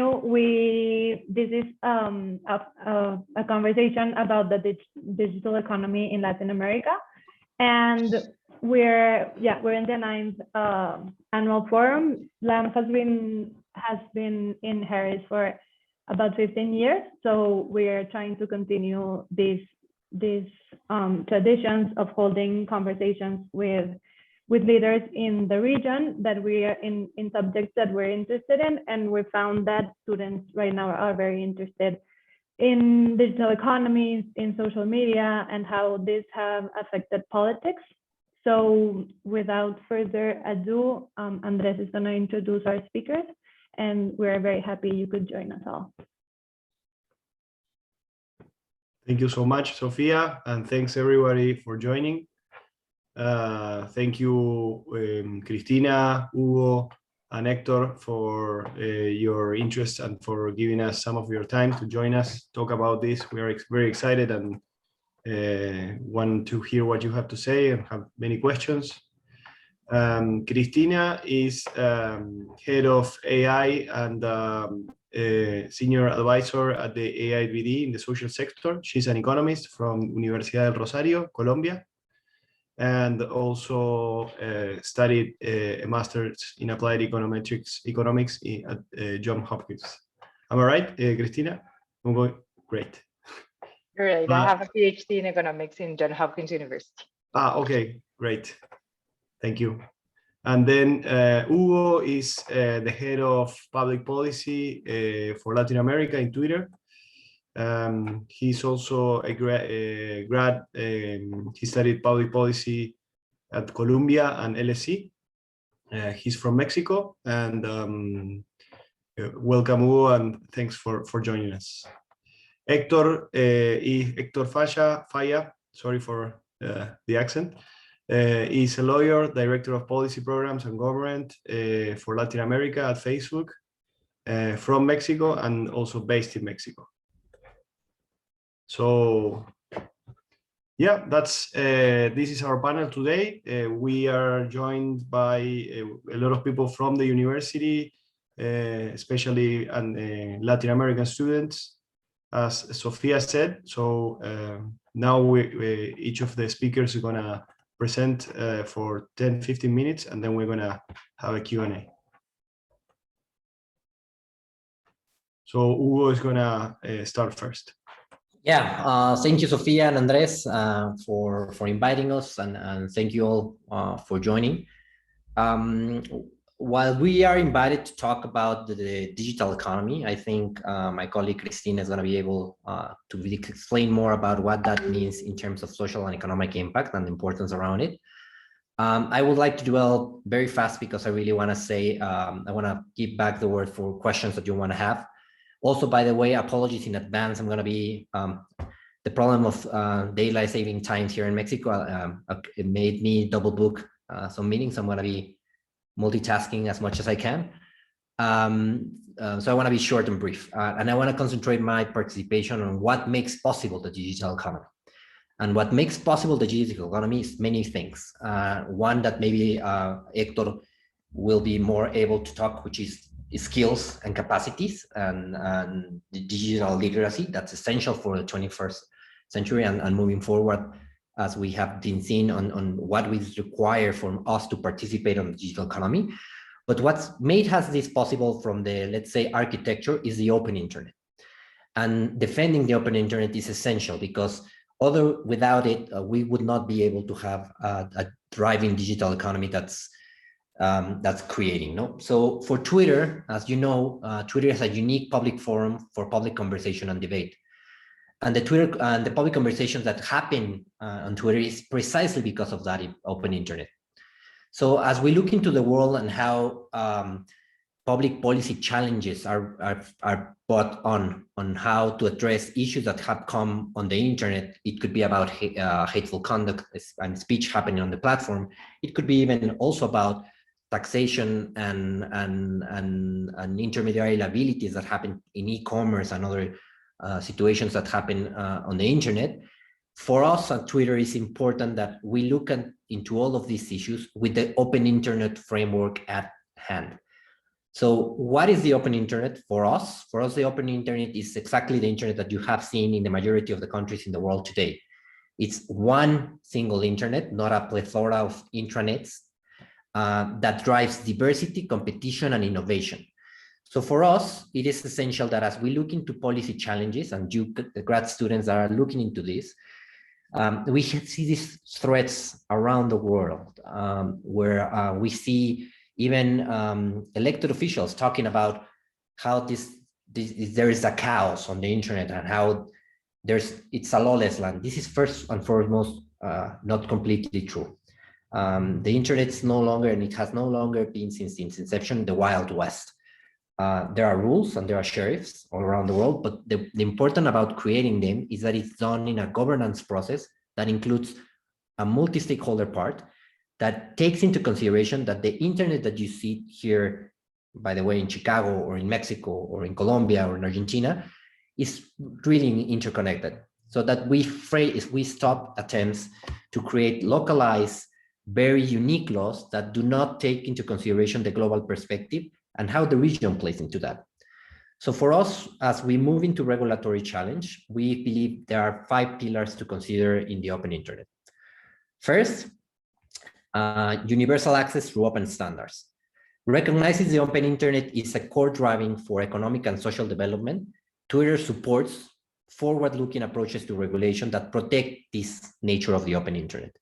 This is a conversation about the digital economy in Latin America, and we're in the ninth annual forum. LAM has been in Harris for about 15 years, so we're trying to continue these traditions of holding conversations with leaders in the region that we are in subjects that we're interested in. And we found that students right now are very interested in digital economies, in social media, and how this have affected politics. So without further ado, Andres is going to introduce our speakers, and we're very happy you could join us all. Thank you so much, Sofia, and thanks everybody for joining. Thank you, Cristina, Hugo, and Hector for your interest and for giving us some of your time to join us, talk about this. We are very excited and want to hear what you have to say and have many questions. Cristina is head of AI and senior advisor at the AIBD in the social sector. She's an economist from Universidad del Rosario, Colombia, and also studied a master's in applied economics at Johns Hopkins. Am I right, Cristina? Great. Great. I have a PhD in economics in Johns Hopkins University. Okay, great. Thank you. And then Hugo is the head of public policy for Latin America in Twitter. He's also a grad. He studied public policy at Columbia and LSE. He's from Mexico, and welcome, Hugo, and thanks for joining us. Hector Falla, sorry for the accent. Is a lawyer, director of policy programs and government for Latin America at Facebook, from Mexico and also based in Mexico. So, yeah, that's this is our panel today. We are joined by a lot of people from the university, especially Latin American students, as Sofia said. So now each of the speakers is gonna present for 10-15 minutes, and then we're gonna have a Q&A. So Hugo is gonna start first. Yeah, thank you, Sofia and Andres, for inviting us, and thank you all for joining. While we are invited to talk about the digital economy, I think my colleague Cristina is going to be able to really explain more about what that means in terms of social and economic impact and the importance around it. I would like to dwell very fast because I really want to say, I want to give back the word for questions that you want to have. Also, by the way, apologies in advance. I'm going to be, the problem of daylight saving times here in Mexico, it made me double book some meetings. I'm going to be multitasking as much as I can. So I want to be short and brief. And I want to concentrate my participation on what makes possible the digital economy. And what makes possible the digital economy is many things. One that maybe Hector will be more able to talk, which is skills and capacities and the digital literacy that's essential for the 21st century and moving forward, as we have been seeing on what is required from us to participate on the digital economy. But what's made this possible from the, let's say, architecture is the open internet. And defending the open internet is essential because without it, we would not be able to have a thriving digital economy that's creating. No? So for Twitter, as you know, Twitter is a unique public forum for public conversation and debate. And the Twitter and the public conversations that happen on Twitter is precisely because of that open internet. So as we look into the world and how public policy challenges are brought on how to address issues that have come on the internet, it could be about hateful conduct and speech happening on the platform. It could be even also about taxation and intermediary liabilities that happen in e-commerce and other situations that happen on the internet. For us at Twitter, it's important that we look into all of these issues with the open internet framework at hand. So what is the open internet for us? For us, the open internet is exactly the internet that you have seen in the majority of the countries in the world today. It's one single internet, not a plethora of intranets that drives diversity, competition, and innovation. So for us, it is essential that as we look into policy challenges, and you, the grad students that are looking into this, we see these threats around the world where we see even elected officials talking about how there is a chaos on the internet and how it's a lawless land. This is first and foremost not completely true. The internet is no longer, and it has no longer been since its inception, the Wild West. There are rules and there are sheriffs all around the world, but the important about creating them is that it's done in a governance process that includes a multi-stakeholder part that takes into consideration that the internet that you see here, by the way, in Chicago or in Mexico or in Colombia or in Argentina, is really interconnected, so that we stop attempts to create localized, very unique laws that do not take into consideration the global perspective and how the region plays into that. So for us, as we move into regulatory challenge, we believe there are 5 pillars to consider in the open internet. First, universal access through open standards. Recognizes the open internet is a core driving for economic and social development. Twitter supports forward-looking approaches to regulation that protect this nature of the open internet.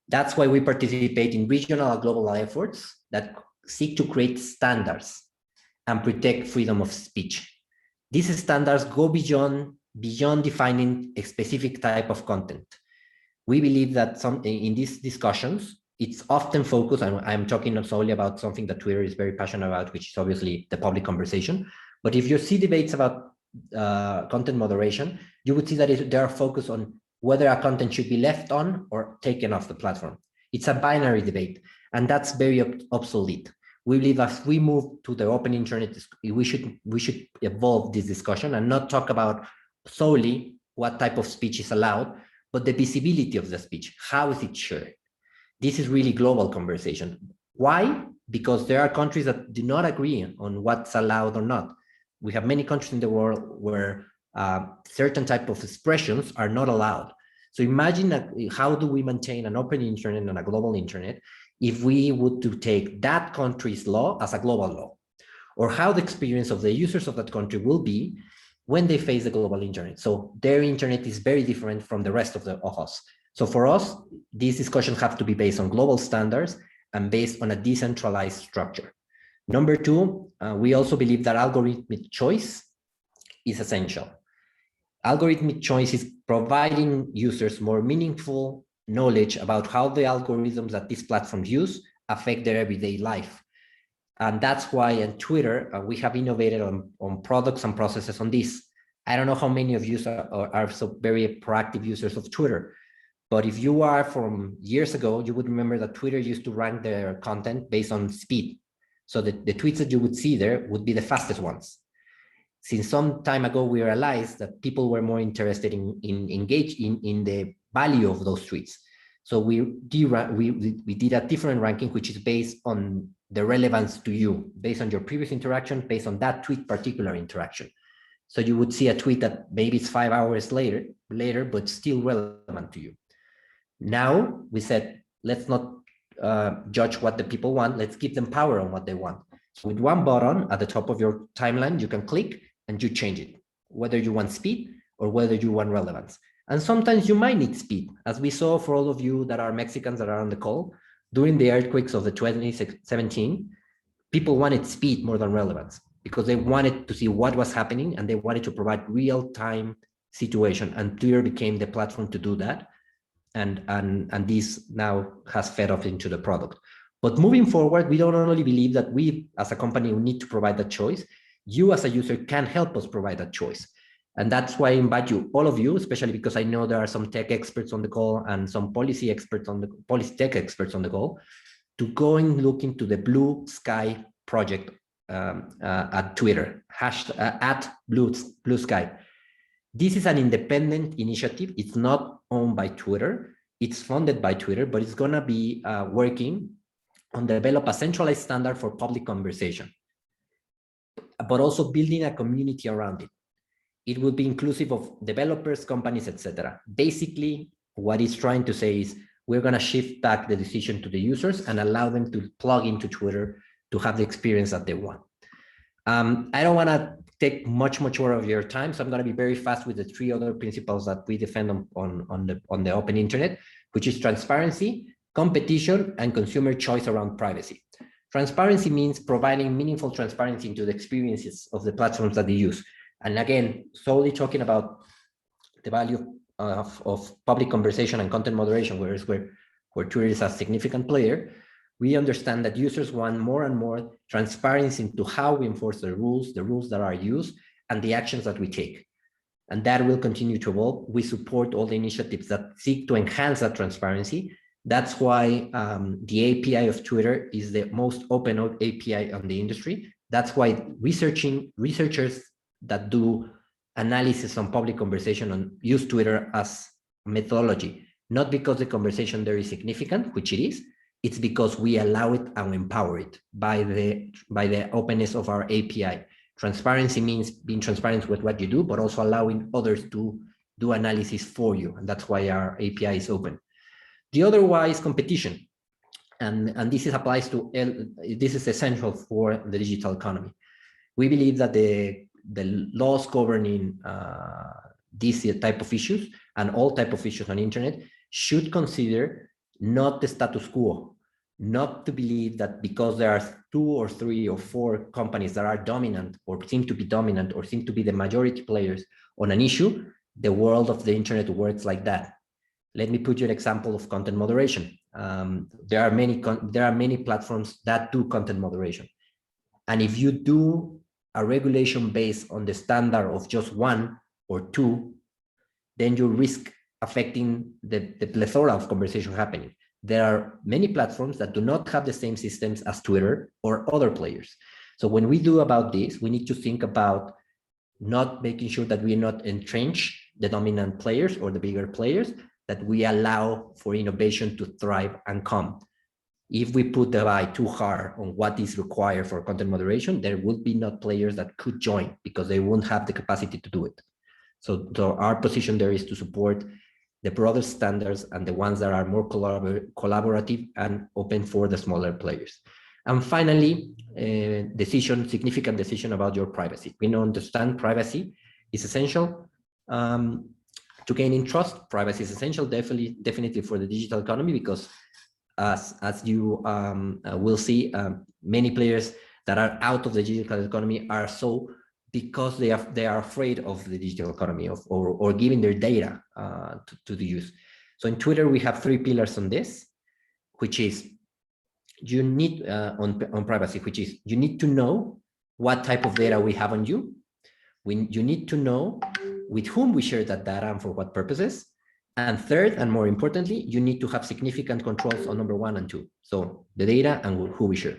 That's why we participate in regional and global efforts that seek to create standards and protect freedom of speech. These standards go beyond defining a specific type of content. We believe that in these discussions, it's often focused, and I'm talking not solely about something that Twitter is very passionate about, which is obviously the public conversation, but if you see debates about content moderation, you would see that they are focused on whether a content should be left on or taken off the platform. It's a binary debate, and that's very obsolete. We believe as we move to the open internet, we should evolve this discussion and not talk about solely what type of speech is allowed, but the visibility of the speech. How is it shared? This is really global conversation. Why? Because there are countries that do not agree on what's allowed or not. We have many countries in the world where certain type of expressions are not allowed. So imagine how do we maintain an open internet and a global internet if we would to take that country's law as a global law, or how the experience of the users of that country will be when they face the global internet. So their internet is very different from the rest of us. So for us, these discussions have to be based on global standards and based on a decentralized structure. Number 2, we also believe that algorithmic choice is essential. Algorithmic choice is providing users more meaningful knowledge about how the algorithms that these platforms use affect their everyday life. And that's why on Twitter, we have innovated on products and processes on this. I don't know how many of you are so very proactive users of Twitter, but if you are from years ago, you would remember that Twitter used to rank their content based on speed. So the tweets that you would see there would be the fastest ones. Since some time ago, we realized that people were more interested in the value of those tweets. So we did a different ranking, which is based on the relevance to you, based on your previous interaction, based on that tweet particular interaction. So you would see a tweet that maybe it's 5 hours later, but still relevant to you. Now we said, let's not judge what the people want. Let's give them power on what they want. So with one button at the top of your timeline, you can click and you change it, whether you want speed or whether you want relevance. And sometimes you might need speed, as we saw for all of you that are Mexicans that are on the call. During the earthquakes of the 2017, people wanted speed more than relevance because they wanted to see what was happening and they wanted to provide real-time situation. And Twitter became the platform to do that. And this now has fed off into the product. But moving forward, we don't only believe that we as a company need to provide that choice. You as a user can help us provide that choice. And that's why I invite you, all of you, especially because I know there are some tech experts on the call and some policy tech experts on the call, to go and look into the Blue Sky project at Twitter, at Blue Sky. This is an independent initiative. It's not owned by Twitter. It's funded by Twitter, but it's going to be working on develop a centralized standard for public conversation. but also building a community around it. It will be inclusive of developers, companies, etc. Basically, what it's trying to say is we're going to shift back the decision to the users and allow them to plug into Twitter to have the experience that they want. I don't want to take much more of your time, so I'm going to be very fast with the 3 other principles that we defend on the open internet, which is transparency, competition, and consumer choice around privacy. Transparency means providing meaningful transparency into the experiences of the platforms that they use. And again, solely talking about the value of public conversation and content moderation, where Twitter is a significant player, we understand that users want more and more transparency into how we enforce the rules that are used, and the actions that we take. And that will continue to evolve. We support all the initiatives that seek to enhance that transparency. That's why the API of Twitter is the most open API on the industry. That's why researchers that do analysis on public conversation and use Twitter as methodology, not because the conversation there is significant, which it is, it's because we allow it and we empower it by the openness of our API. Transparency means being transparent with what you do, but also allowing others to do analysis for you. And that's why our API is open. The other one is competition. And this applies to, this is essential for the digital economy. We believe that the laws governing these type of issues and all type of issues on internet should consider not the status quo, not to believe that because there are 2 or 3 or 4 companies that are dominant or seem to be dominant or seem to be the majority players on an issue, the world of the internet works like that. Let me put you an example of content moderation. There are many platforms that do content moderation. And if you do a regulation based on the standard of just 1 or 2, then you risk affecting the plethora of conversation happening. There are many platforms that do not have the same systems as Twitter or other players. So when we do about this, we need to think about not making sure that we not entrench the dominant players or the bigger players, that we allow for innovation to thrive and come. If we put the eye too hard on what is required for content moderation, there will be not players that could join because they won't have the capacity to do it. So our position there is to support the broader standards and the ones that are more collaborative and open for the smaller players. And finally, significant decision about your privacy. We understand privacy is essential to gaining trust. Privacy is essential, definitely for the digital economy, because as you will see, many players that are out of the digital economy are so because they are afraid of the digital economy or giving their data to the use. So in Twitter, we have 3 pillars on this, which is you need on privacy, which is you need to know what type of data we have on you. You need to know with whom we share that data and for what purposes. And third, and more importantly, you need to have significant controls on number 1 and 2. So the data and who we share.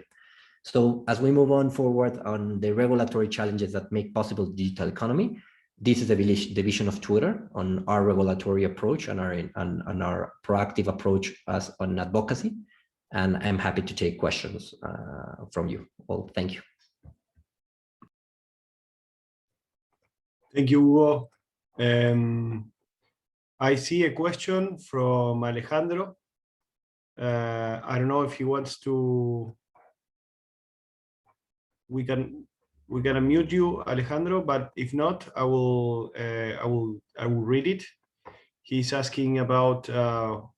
So as we move on forward on the regulatory challenges that make possible the digital economy, this is the vision of Twitter on our regulatory approach and our proactive approach as on advocacy. And I'm happy to take questions from you all. Thank you. Thank you, Hugo. I see a question from Alejandro. I don't know if he wants to. We can unmute you, Alejandro, but if not, I will read it. He's asking about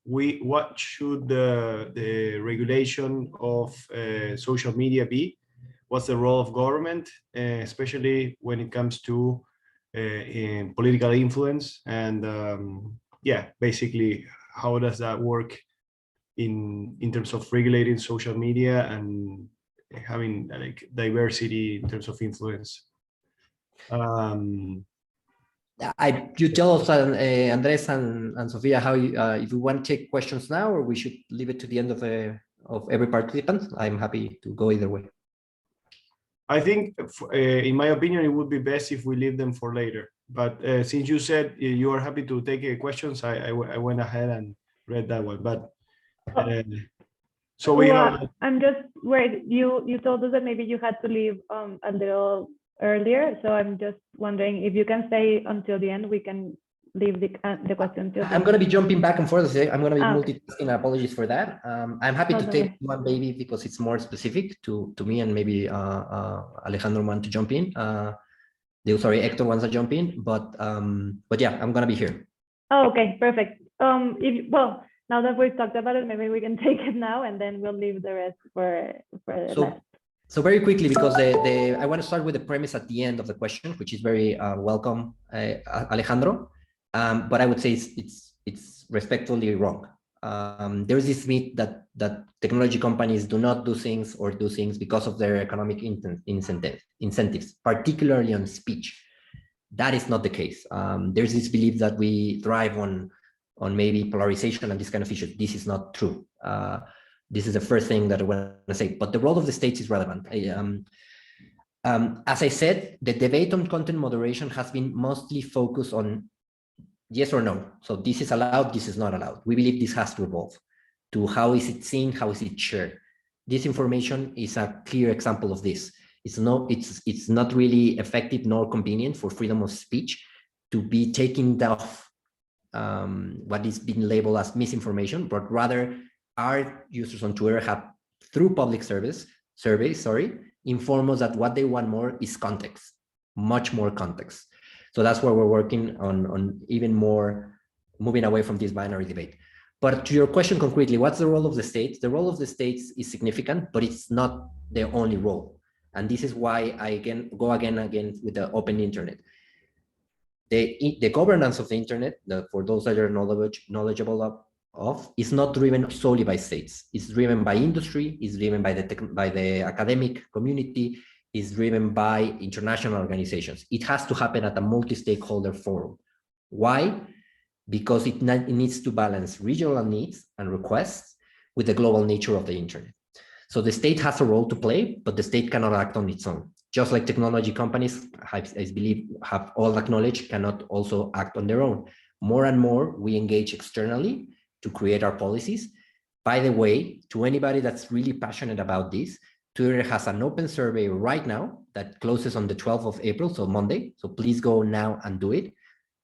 what should the regulation of social media be? What's the role of government, especially when it comes to in political influence? And yeah, basically, how does that work in terms of regulating social media and having like diversity in terms of influence? You tell us, Andres and Sofia, how if we want to take questions now, or we should leave it to the end of every participant. I'm happy to go either way. I think, in my opinion, it would be best if we leave them for later. But since you said you are happy to take questions, I went ahead and read that one. But So we Well, know I'm just worried. You told us that maybe you had to leave a little earlier, so I'm just wondering if you can stay until the end. We can leave the question till the I'm end. going to be jumping back and forth. I'm going to be Okay. multitasking. Apologies for that. I'm happy No, to don't take worry. one baby because it's more specific to me, and maybe Alejandro want to jump in. Sorry, Hector wants to jump in, but yeah, I'm going to be here. Oh, okay, perfect. Well, now that we've talked about it, maybe we can take it now, and then we'll leave the rest for last. So very quickly, because I want to start with the premise at the end of the question, which is very welcome, Alejandro. But I would say it's respectfully wrong. There is this myth that technology companies do not do things or do things because of their economic incentives, particularly on speech. That is not the case. There's this belief that we thrive on maybe polarization and this kind of issues. This is not true. This is the first thing that I want to say. But the role of the states is relevant. As I said, the debate on content moderation has been mostly focused on yes or no. So this is allowed, this is not allowed. We believe this has to evolve to how is it seen, how is it shared. This information is a clear example of this. It's not really effective nor convenient for freedom of speech to be taking off what is being labeled as misinformation, but rather our users on Twitter have, through public surveys, inform us that what they want more is context, much more context. So that's where we're working on even more moving away from this binary debate. But to your question concretely, what's the role of the states? The role of the states is significant, but it's not the only role. And this is why I go again with the open internet. The governance of the internet, for those that are knowledgeable of, is not driven solely by states. It's driven by industry, it's driven by the academic community, is driven by international organizations. It has to happen at a multi-stakeholder forum. Why? Because it needs to balance regional needs and requests with the global nature of the internet. So the state has a role to play, but the state cannot act on its own. Just like technology companies, I believe, have all acknowledged, cannot also act on their own. More and more, we engage externally to create our policies. By the way, to anybody that's really passionate about this, Twitter has an open survey right now that closes on the 12th of April, so Monday. So please go now and do it,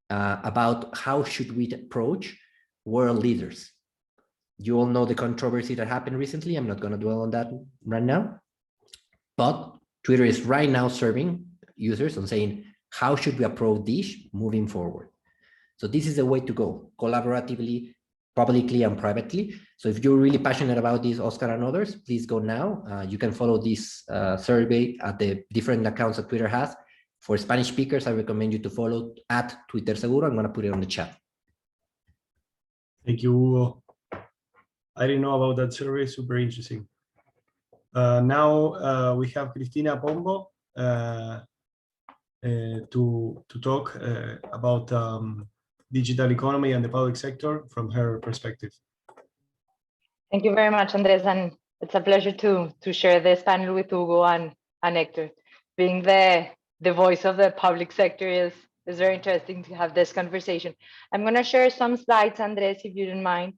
about how should we approach world leaders. You all know the controversy that happened recently. I'm not going to dwell on that right now. But Twitter is right now serving users on saying, how should we approach this moving forward? So this is the way to go, collaboratively, publicly and privately. So if you're really passionate about this, Oscar and others, please go now. You can follow this survey at the different accounts that Twitter has. For Spanish speakers, I recommend you to follow at Twitter Seguro. I'm going to put it on the chat. Thank you, Hugo. I didn't know about that survey, super interesting. Now we have Cristina Pombo to talk about digital economy and the public sector from her perspective. Thank you very much, Andres, and it's a pleasure to share this panel with Hugo and Hector. Being the voice of the public sector is very interesting to have this conversation. I'm going to share some slides, Andres, if you don't mind.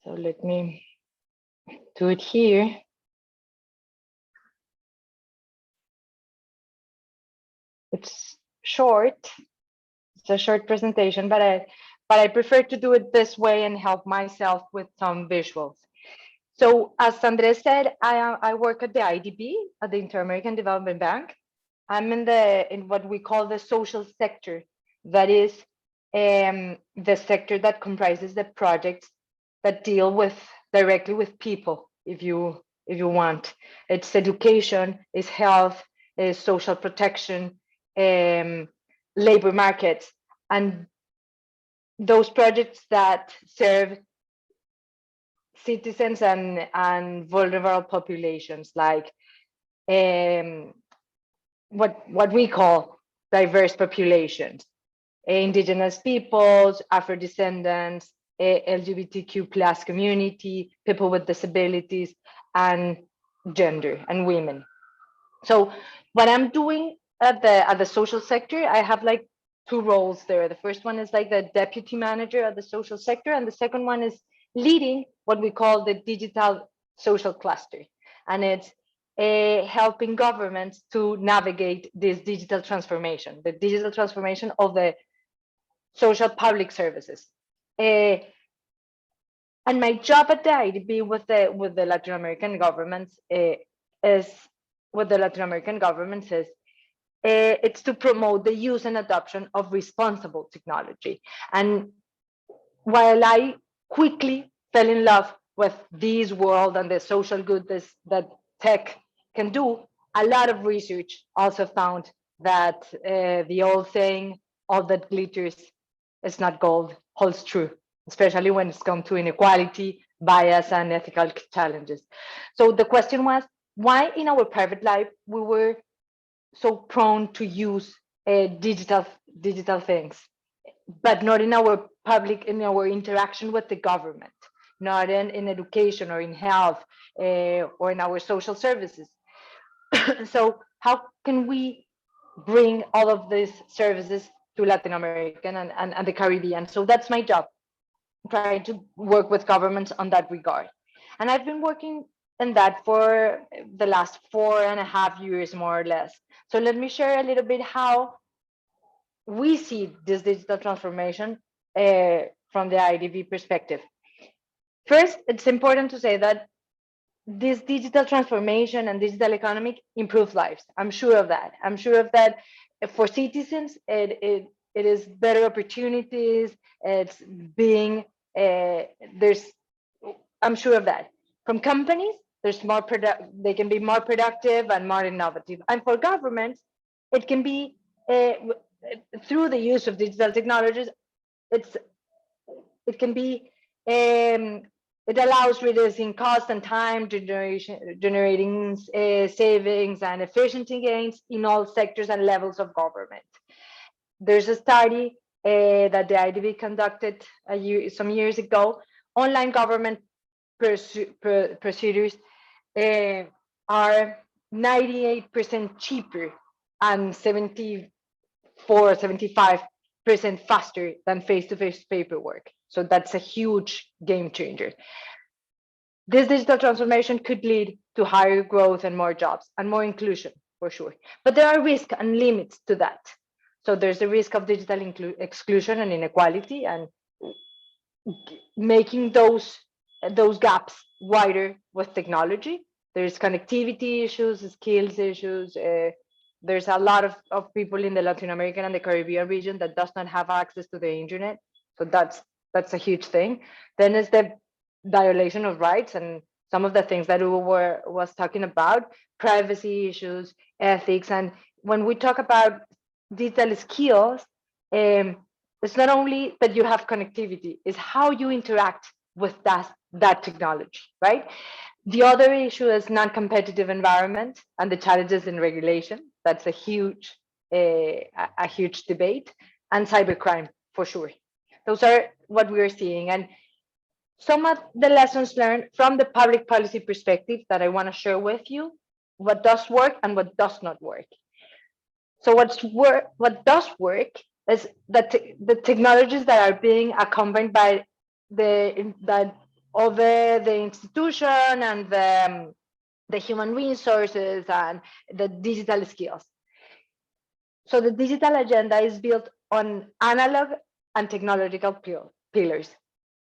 So let me do it here. It's short. It's a short presentation, but I prefer to do it this way and help myself with some visuals. So as Andres said, I work at the IDB, at the Inter-American Development Bank. I'm in what we call the social sector. That is the sector that comprises the projects that deal directly with people, if you want. It's education, it's health, it's social protection, labor markets, and those projects that serve citizens and vulnerable populations, like what we call diverse populations, indigenous peoples, Afro-descendants, LGBTQ plus community, people with disabilities, and gender and women. So what I'm doing at the social sector, I have like two roles there. The first one is like the deputy manager of the social sector, and the second one is leading what we call the digital social cluster. And it's helping governments to navigate this digital transformation, the digital transformation of the social public services. And my job at the IDB with the Latin American governments is it's to promote the use and adoption of responsible technology. And while I quickly fell in love with this world and the social good that tech can do, a lot of research also found that the old saying, all that glitters is not gold, holds true, especially when it's come to inequality, bias, and ethical challenges. So the question was, why in our private life we were so prone to use digital things, but not in our interaction with the government, not in education or in health or in our social services. So how can we bring all of these services to Latin American and the Caribbean? So that's my job, trying to work with governments on that regard. And I've been working in that for the last 4.5 years, more or less. So let me share a little bit how we see this digital transformation from the IDB perspective. First, it's important to say that this digital transformation and digital economy improves lives. I'm sure of that. I'm sure of that. For citizens, it is better opportunities. It's being I'm sure of that. From companies, they can be more productive and more innovative. And for governments, it can be through the use of digital technologies. It allows reducing cost and time, generating savings and efficiency gains in all sectors and levels of government. There's a study that the IDB conducted some years ago. Online government procedures are 98% cheaper and 75% faster than face-to-face paperwork. So that's a huge game changer. This digital transformation could lead to higher growth and more jobs and more inclusion, for sure. But there are risks and limits to that. So there's the risk of digital exclusion and inequality, and making those gaps wider with technology. There's connectivity issues, skills issues. There's a lot of people in the Latin American and the Caribbean region that does not have access to the internet. So that's a huge thing. Then is the violation of rights and some of the things that Hugo was talking about, privacy issues, ethics. And when we talk about digital skills, it's not only that you have connectivity, it's how you interact with that technology, right? The other issue is non-competitive environment and the challenges in regulation. That's a huge debate, and cybercrime, for sure. Those are what we are seeing. And some of the lessons learned from the public policy perspective that I want to share with you, what does work and what does not work. So what does work is that the technologies that are being accompanied by the institution and the human resources and the digital skills. So the digital agenda is built on analog and technological pillars.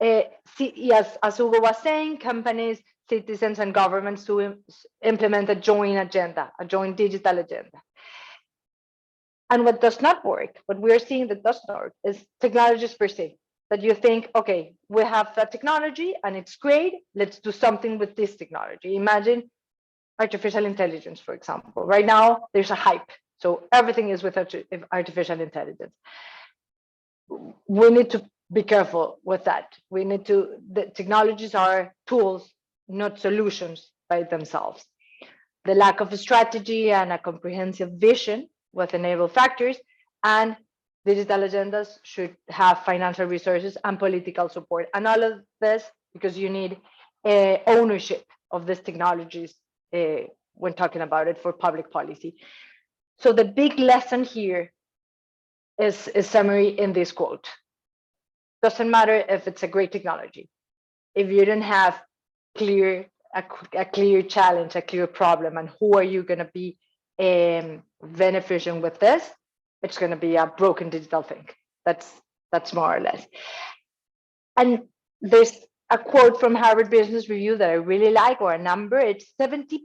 Yes, as Hugo was saying, companies, citizens, and governments to implement a joint agenda, a joint digital agenda. And what does not work, what we are seeing that does not work, is technologies per se. That you think, okay, we have that technology and it's great, let's do something with this technology. Imagine artificial intelligence, for example. Right now, there's a hype. So everything is with artificial intelligence. We need to be careful with that. The technologies are tools, not solutions by themselves. The lack of a strategy and a comprehensive vision with enable factors, and digital agendas should have financial resources and political support. And all of this because you need ownership of these technologies when talking about it for public policy. So the big lesson here is summary in this quote. Doesn't matter if it's a great technology. If you don't have a clear challenge, a clear problem, and who are you going to be benefiting with this, it's going to be a broken digital thing. That's more or less. And there's a quote from Harvard Business Review that I really like, or a number. It's 70%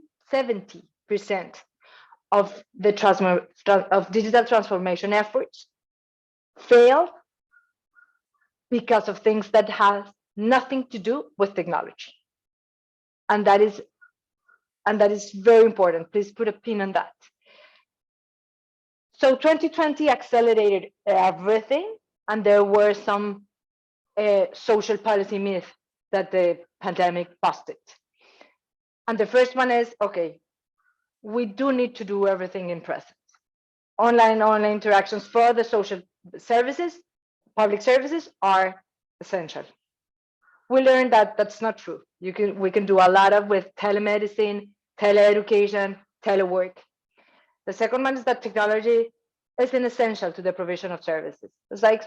of the of digital transformation efforts fail because of things that have nothing to do with technology. And that is very important. Please put a pin on that. So 2020 accelerated everything, and there were some social policy myths that the pandemic busted. And the first one is, okay, we do need to do everything in presence. Online interactions for the social services, public services are essential. We learned that that's not true. We can do a lot with telemedicine, teleeducation, telework. The second one is that technology isn't essential to the provision of services. It's like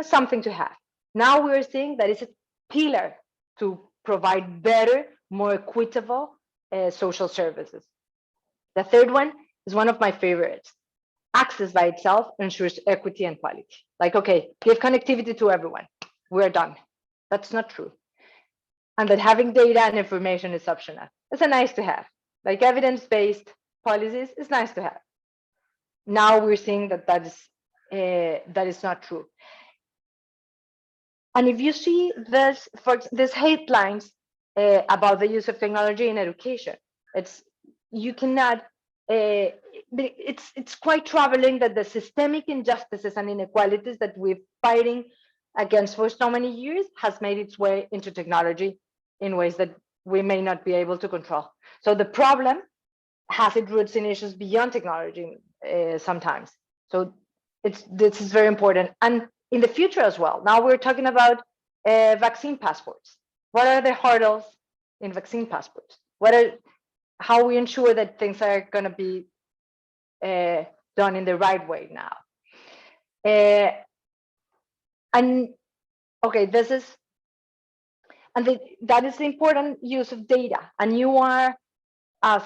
something to have. Now we're seeing that it's a pillar to provide better, more equitable social services. The third one is one of my favorites. Access by itself ensures equity and quality. Like, okay, give connectivity to everyone. We're done. That's not true. And that having data and information is optional. It's a nice to have. Like evidence-based policies is nice to have. Now we're seeing that is not true. And if you see this, for these headlines about the use of technology in education, it's quite troubling that the systemic injustices and inequalities that we're fighting against for so many years has made its way into technology in ways that we may not be able to control. So the problem has its roots in issues beyond technology sometimes. So this is very important. And in the future as well, now we're talking about vaccine passports. What are the hurdles in vaccine passports? How we ensure that things are going to be done in the right way now? And okay, that is the important use of data. And you are, as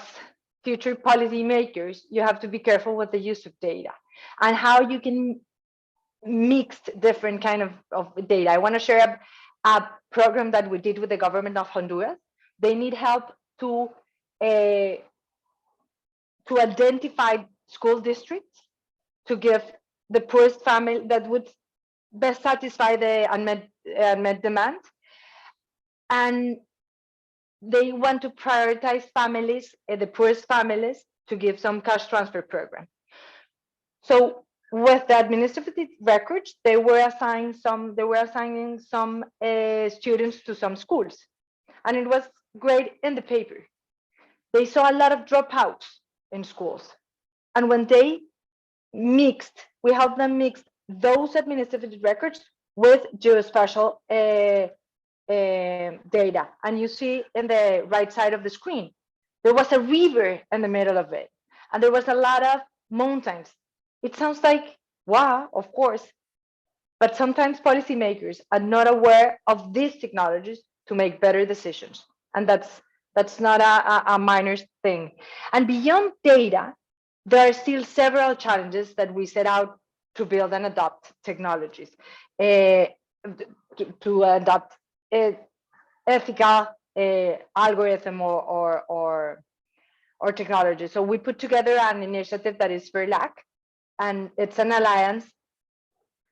future policy makers, you have to be careful with the use of data and how you can mix different kind of data. I want to share a program that we did with the government of Honduras. They need help to identify school districts to give the poorest family that would best satisfy the unmet demand. And they want to prioritize families, the poorest families, to give some cash transfer program. So with the administrative records, they were assigning some students to some schools, and it was great in the paper. They saw a lot of dropouts in schools, and when they we helped them mix those administrative records with geospatial data. And you see in the right side of the screen, there was a river in the middle of it, and there was a lot of mountains. It sounds like, wow, of course, but sometimes policymakers are not aware of these technologies to make better decisions, and that's not a minor thing. And beyond data, there are still several challenges that we set out to build and adopt technologies, to adopt ethical algorithm or technology. So we put together an initiative that is VERLAC, and it's an alliance,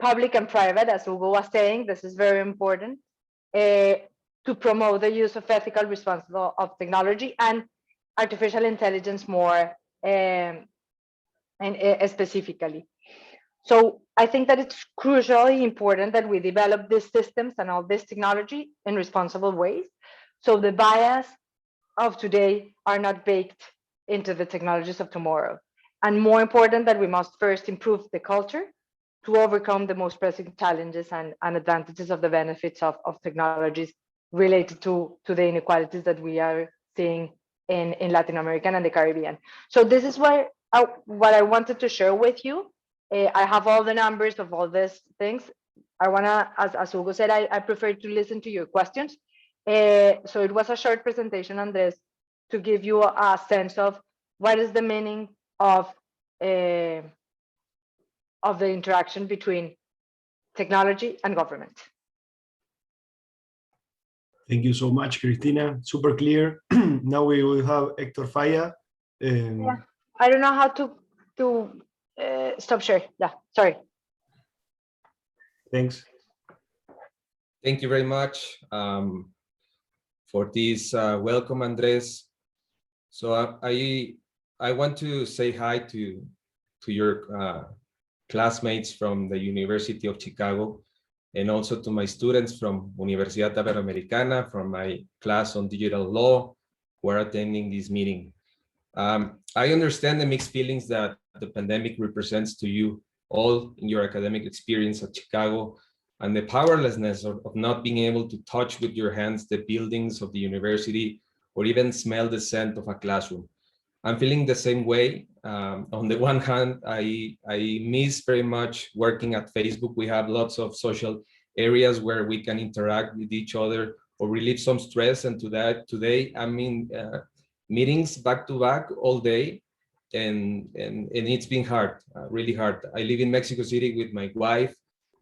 public and private, as Hugo was saying. This is very important, to promote the use of ethical, responsible of technology and artificial intelligence more specifically. So I think that it's crucially important that we develop these systems and all this technology in responsible ways, so the bias of today are not baked into the technologies of tomorrow. And more important, that we must first improve the culture to overcome the most pressing challenges and advantages of the benefits of technologies related to the inequalities that we are seeing in Latin America and the Caribbean. So this is what I wanted to share with you. I have all the numbers of all these things. I wanna, as Hugo said, I prefer to listen to your questions. So it was a short presentation on this to give you a sense of what is the meaning of the interaction between technology and government. Thank you so much, Cristina. Super clear. Now we will have Hector Falla. Yeah. I don't know how to stop share. Yeah, sorry. Thanks. Thank you very much for this welcome, Andres. So I want to say hi to your classmates from the University of Chicago, and also to my students from Universidad Iberoamericana, from my class on digital law, who are attending this meeting. I understand the mixed feelings that the pandemic represents to you all in your academic experience at Chicago, and the powerlessness of not being able to touch with your hands the buildings of the university or even smell the scent of a classroom. I'm feeling the same way. On the one hand, I miss very much working at Facebook. We have lots of social areas where we can interact with each other or relieve some stress. And today I'm in meetings back to back all day, and it's been hard, really hard. I live in Mexico City with my wife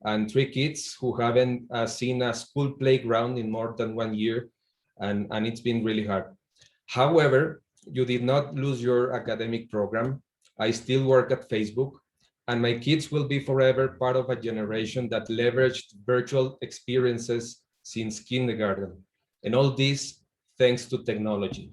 and 3 kids who haven't seen a school playground in more than 1 year, and it's been really hard. However, you did not lose your academic program. I still work at Facebook, and my kids will be forever part of a generation that leveraged virtual experiences since kindergarten, and all this thanks to technology.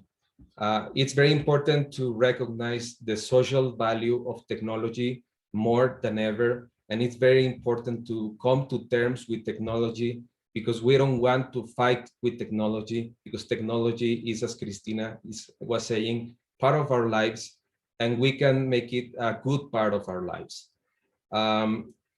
It's very important to recognize the social value of technology more than ever, and it's very important to come to terms with technology, because we don't want to fight with technology, because technology is, as Cristina was saying, part of our lives, and we can make it a good part of our lives.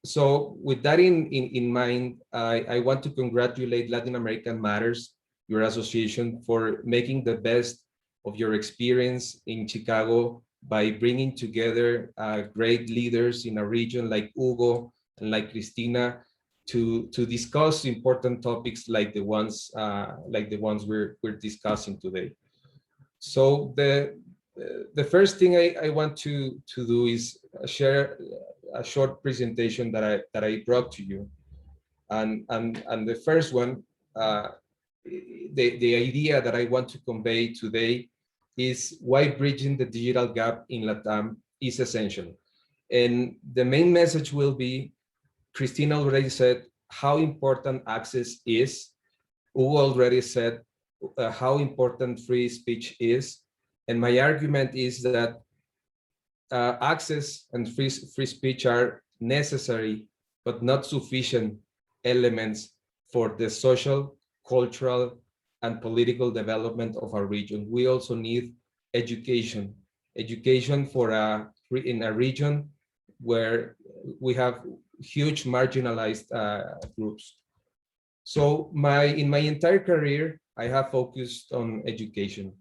So with that in mind, I want to congratulate Latin American Matters, your association, for making the best of your experience in Chicago by bringing together great leaders in a region like Hugo and like Cristina to discuss important topics like the ones we're discussing today. So the first thing I want to do is share a short presentation that I brought to you, and the first one, the idea that I want to convey today is why bridging the digital gap in LATAM is essential. And the main message will be, Cristina already said how important access is. Hugo already said how important free speech is. And my argument is that access and free speech are necessary, but not sufficient elements for the social, cultural, and political development of our region. We also need education for in a region where we have huge marginalized groups. So in my entire career, I have focused on education.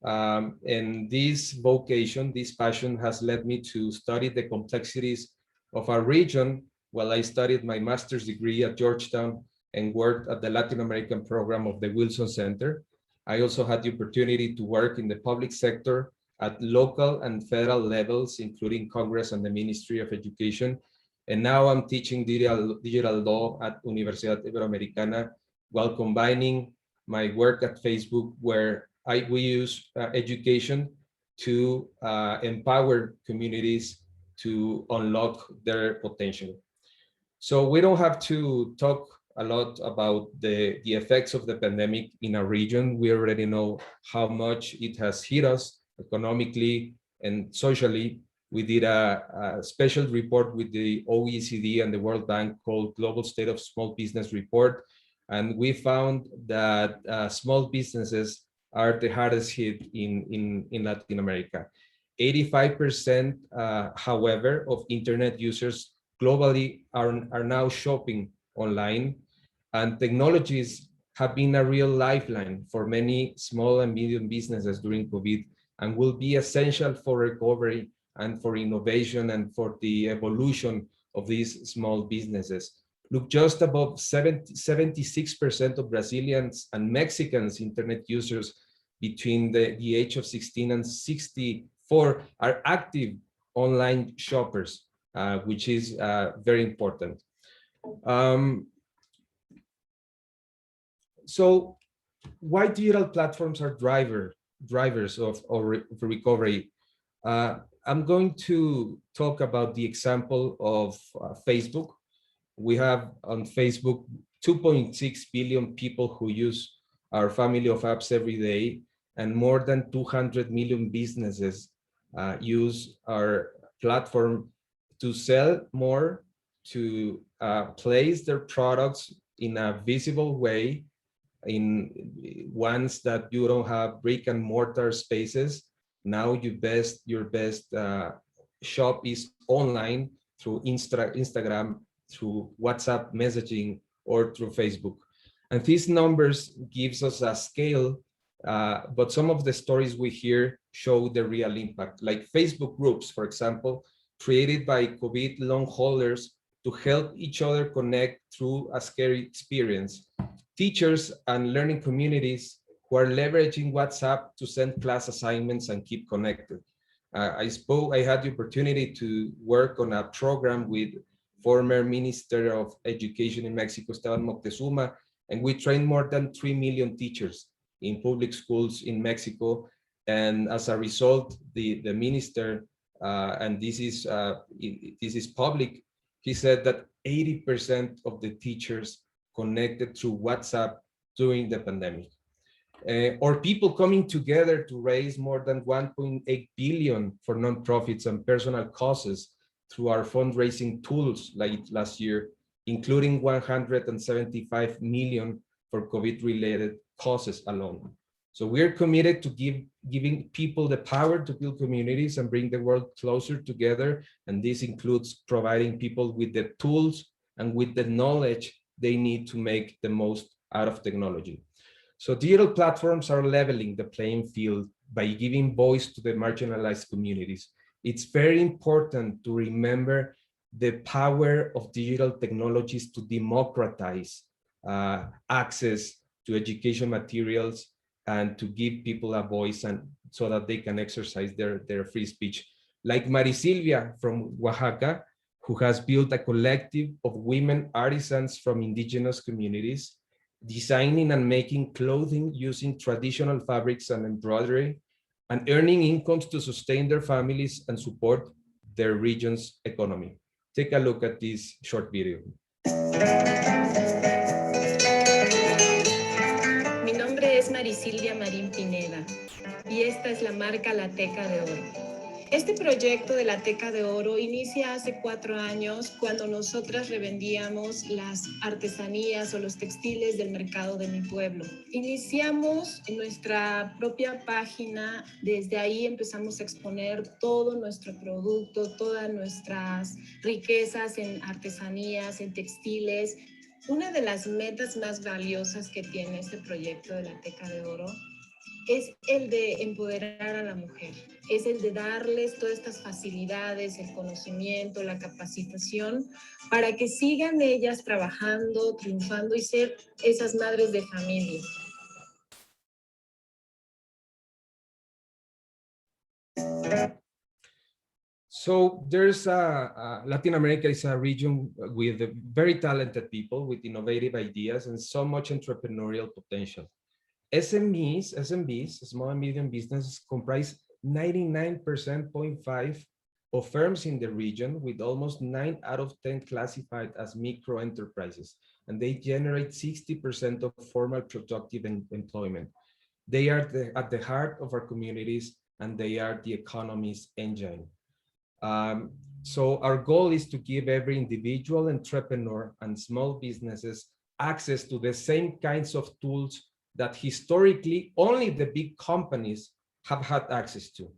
And this vocation, this passion has led me to study the complexities of our region while I studied my master's degree at Georgetown and worked at the Latin American program of the Wilson Center. I also had the opportunity to work in the public sector at local and federal levels, including Congress and the Ministry of Education. And now I'm teaching digital law at Universidad Iberoamericana while combining my work at Facebook, where we use education to empower communities to unlock their potential. So we don't have to talk a lot about the effects of the pandemic in our region. We already know how much it has hit us economically and socially. We did a special report with the OECD and the World Bank called Global State of Small Business Report. And we found that small businesses are the hardest hit in Latin America. 85%, however, of internet users globally are now shopping online, and technologies have been a real lifeline for many small and medium businesses during COVID, and will be essential for recovery and for innovation and for the evolution of these small businesses. Look, just above 76% of Brazilians and Mexicans internet users between the age of 16 and 64 are active online shoppers, which is very important. So why digital platforms are drivers of recovery? I'm going to talk about the example of Facebook. We have on Facebook 2.6 billion people who use our family of apps every day, and more than 200 million businesses use our platform to sell more, to place their products in a visible way, in ones that you don't have brick and mortar spaces. Now your best shop is online through Instagram, through WhatsApp messaging, or through Facebook. And these numbers gives us a scale, but some of the stories we hear show the real impact, like Facebook groups, for example, created by COVID long haulers to help each other connect through a scary experience. Teachers and learning communities who are leveraging WhatsApp to send class assignments and keep connected. I had the opportunity to work on a program with former Minister of Education in Mexico, Esteban Moctezuma, and we trained more than 3 million teachers in public schools in Mexico. And as a result, the minister, and this is public, he said that 80% of the teachers connected through WhatsApp during the pandemic. Or people coming together to raise more than 1.8 billion for nonprofits and personal causes through our fundraising tools like last year, including 175 million for COVID-related causes alone. So we're committed to giving people the power to build communities and bring the world closer together. And this includes providing people with the tools and with the knowledge they need to make the most out of technology. So digital platforms are leveling the playing field by giving voice to the marginalized communities. It's very important to remember the power of digital technologies to democratize access to education materials and to give people a voice, and so that they can exercise their free speech. Like Marisilvia from Oaxaca, who has built a collective of women artisans from indigenous communities, designing and making clothing using traditional fabrics and embroidery, and earning incomes to sustain their families and support their region's economy. Take a look at this short video. Mi nombre es Marisilvia Marín Pineda y esta es la marca La Teca de Oro. Este proyecto de la Teca de Oro inicia hace 4 años cuando nosotras revendíamos las artesanías o los textiles del mercado de mi pueblo. Iniciamos en nuestra propia página, desde ahí empezamos a exponer todo nuestro producto, todas nuestras riquezas en artesanías, en textiles. Una de las metas más valiosas que tiene este proyecto de la Teca de Oro es el de empoderar a la mujer, es el de darles todas estas facilidades, el conocimiento, la capacitación, para que sigan ellas trabajando, triunfando y ser esas madres de familia. So there's Latin America is a region with very talented people with innovative ideas and so much entrepreneurial potential. SMBs, small and medium businesses, comprise 99.5% of firms in the region, with almost 9 out of 10 classified as micro enterprises, and they generate 60% of formal productive employment. They are at the heart of our communities, and they are the economy's engine. So our goal is to give every individual entrepreneur and small businesses access to the same kinds of tools that historically only the big companies have had access to.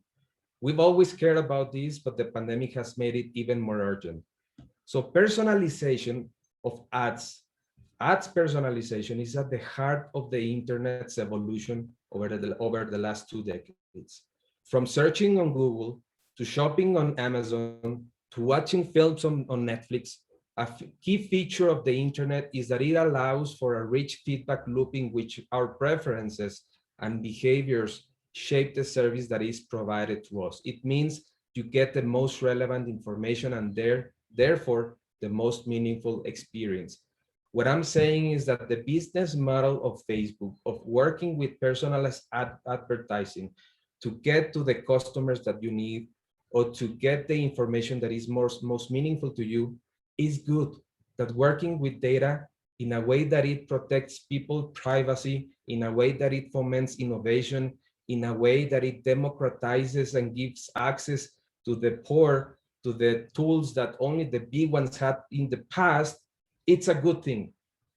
We've always cared about this, but the pandemic has made it even more urgent. So personalization of ads personalization is at the heart of the internet's evolution over the last 2 decades. From searching on Google to shopping on Amazon, to watching films on Netflix, a key feature of the internet is that it allows for a rich feedback loop in which our preferences and behaviors shape the service that is provided to us. It means you get the most relevant information and therefore the most meaningful experience. What I'm saying is that the business model of Facebook, of working with personalized advertising to get to the customers that you need, or to get the information that is most meaningful to you, is good. That working with data in a way that it protects people's privacy, in a way that it foments innovation, in a way that it democratizes and gives access to the poor, to the tools that only the big ones had in the past, it's a good thing.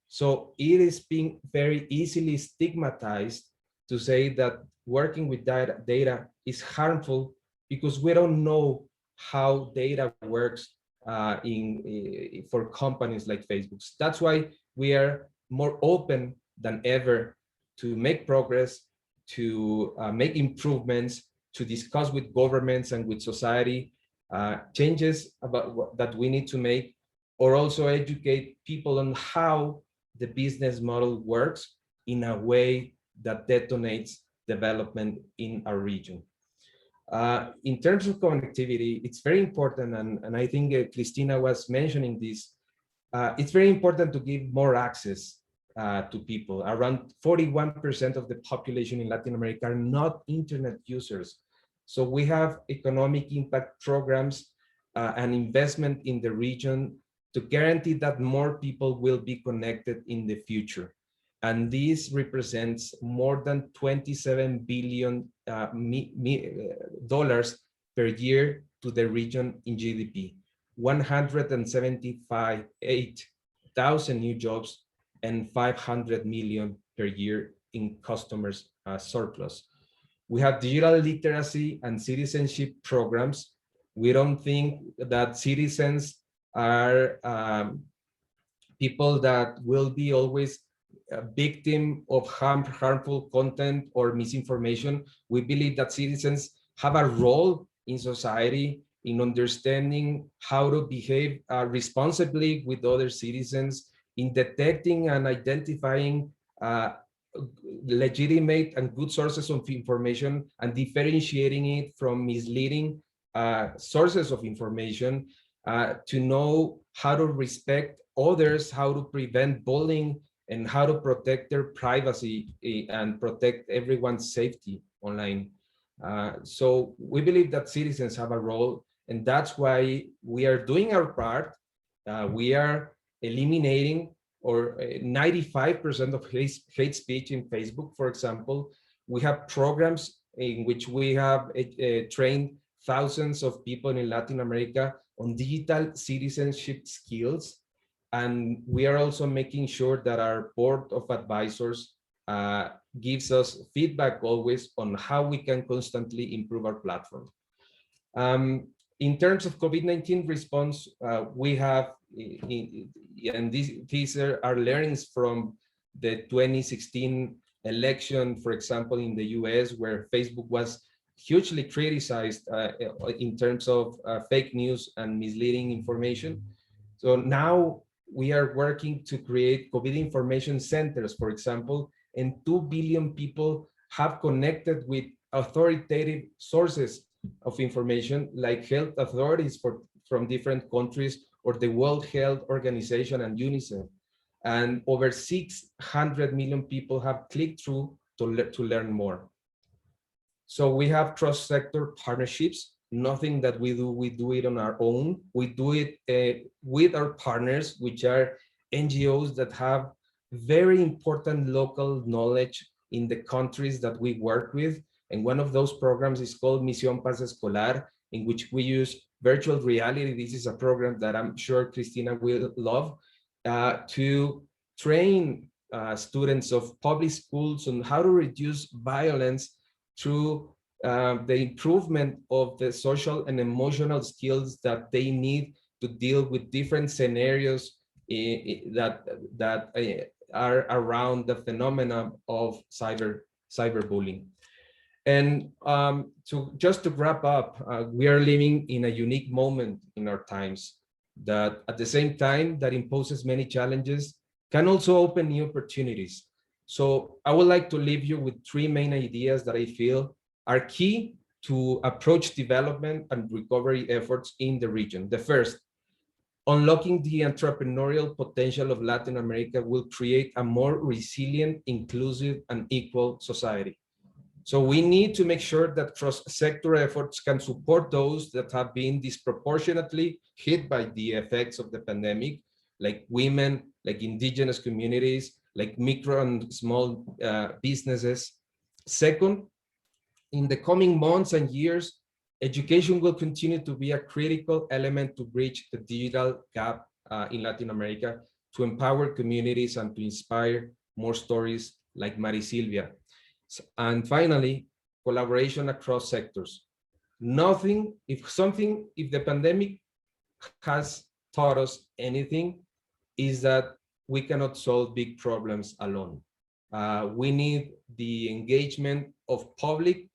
So it is being very easily stigmatized to say that working with data is harmful because we don't know how data works for companies like Facebook. That's why we are more open than ever to make progress, to make improvements, to discuss with governments and with society changes that we need to make, or also educate people on how the business model works in a way that detonates development in our region. In terms of connectivity, it's very important, and I think Cristina was mentioning this, it's very important to give more access to people. Around 41% of the population in Latin America are not internet users. So we have economic impact programs and investment in the region to guarantee that more people will be connected in the future. And this represents more than $27 billion dollars per year to the region in GDP, 178,000 new jobs, and 500 million per year in customers surplus. We have digital literacy and citizenship programs. We don't think that citizens are people that will be always a victim of harmful content or misinformation. We believe that citizens have a role in society in understanding how to behave responsibly with other citizens, in detecting and identifying legitimate and good sources of information and differentiating it from misleading sources of information, to know how to respect others, how to prevent bullying, and how to protect their privacy and protect everyone's safety online. So we believe that citizens have a role, and that's why we are doing our part. We are eliminating 95% of hate speech in Facebook, for example. We have programs in which we have trained thousands of people in Latin America on digital citizenship skills. And we are also making sure that our board of advisors gives us feedback always on how we can constantly improve our platform. In terms of COVID-19 response, we have, and these are our learnings from the 2016 election, for example, in the US, where Facebook was hugely criticized in terms of fake news and misleading information. So now we are working to create COVID information centers, for example, and 2 billion people have connected with authoritative sources of information like health authorities from different countries, or the World Health Organization and UNICEF. And over 600 million people have clicked through to learn more. So we have cross-sector partnerships. Nothing that we do it on our own. We do it with our partners, which are NGOs that have very important local knowledge in the countries that we work with. And one of those programs is called Misión Paz Escolar, in which we use virtual reality. This is a program that I'm sure Cristina will love, to train students of public schools on how to reduce violence through the improvement of the social and emotional skills that they need to deal with different scenarios that are around the phenomenon of cyberbullying. And just to wrap up, we are living in a unique moment in our times that at the same time that imposes many challenges can also open new opportunities. So I would like to leave you with three main ideas that I feel are key to approach development and recovery efforts in the region. The first, unlocking the entrepreneurial potential of Latin America will create a more resilient, inclusive, and equal society. So we need to make sure that cross-sector efforts can support those that have been disproportionately hit by the effects of the pandemic, like women, like indigenous communities, like micro and small businesses. Second, in the coming months and years, education will continue to be a critical element to bridge the digital gap in Latin America, to empower communities and to inspire more stories like Marisilvia. And finally, collaboration across sectors. If the pandemic has taught us anything, is that we cannot solve big problems alone. We need the engagement of public,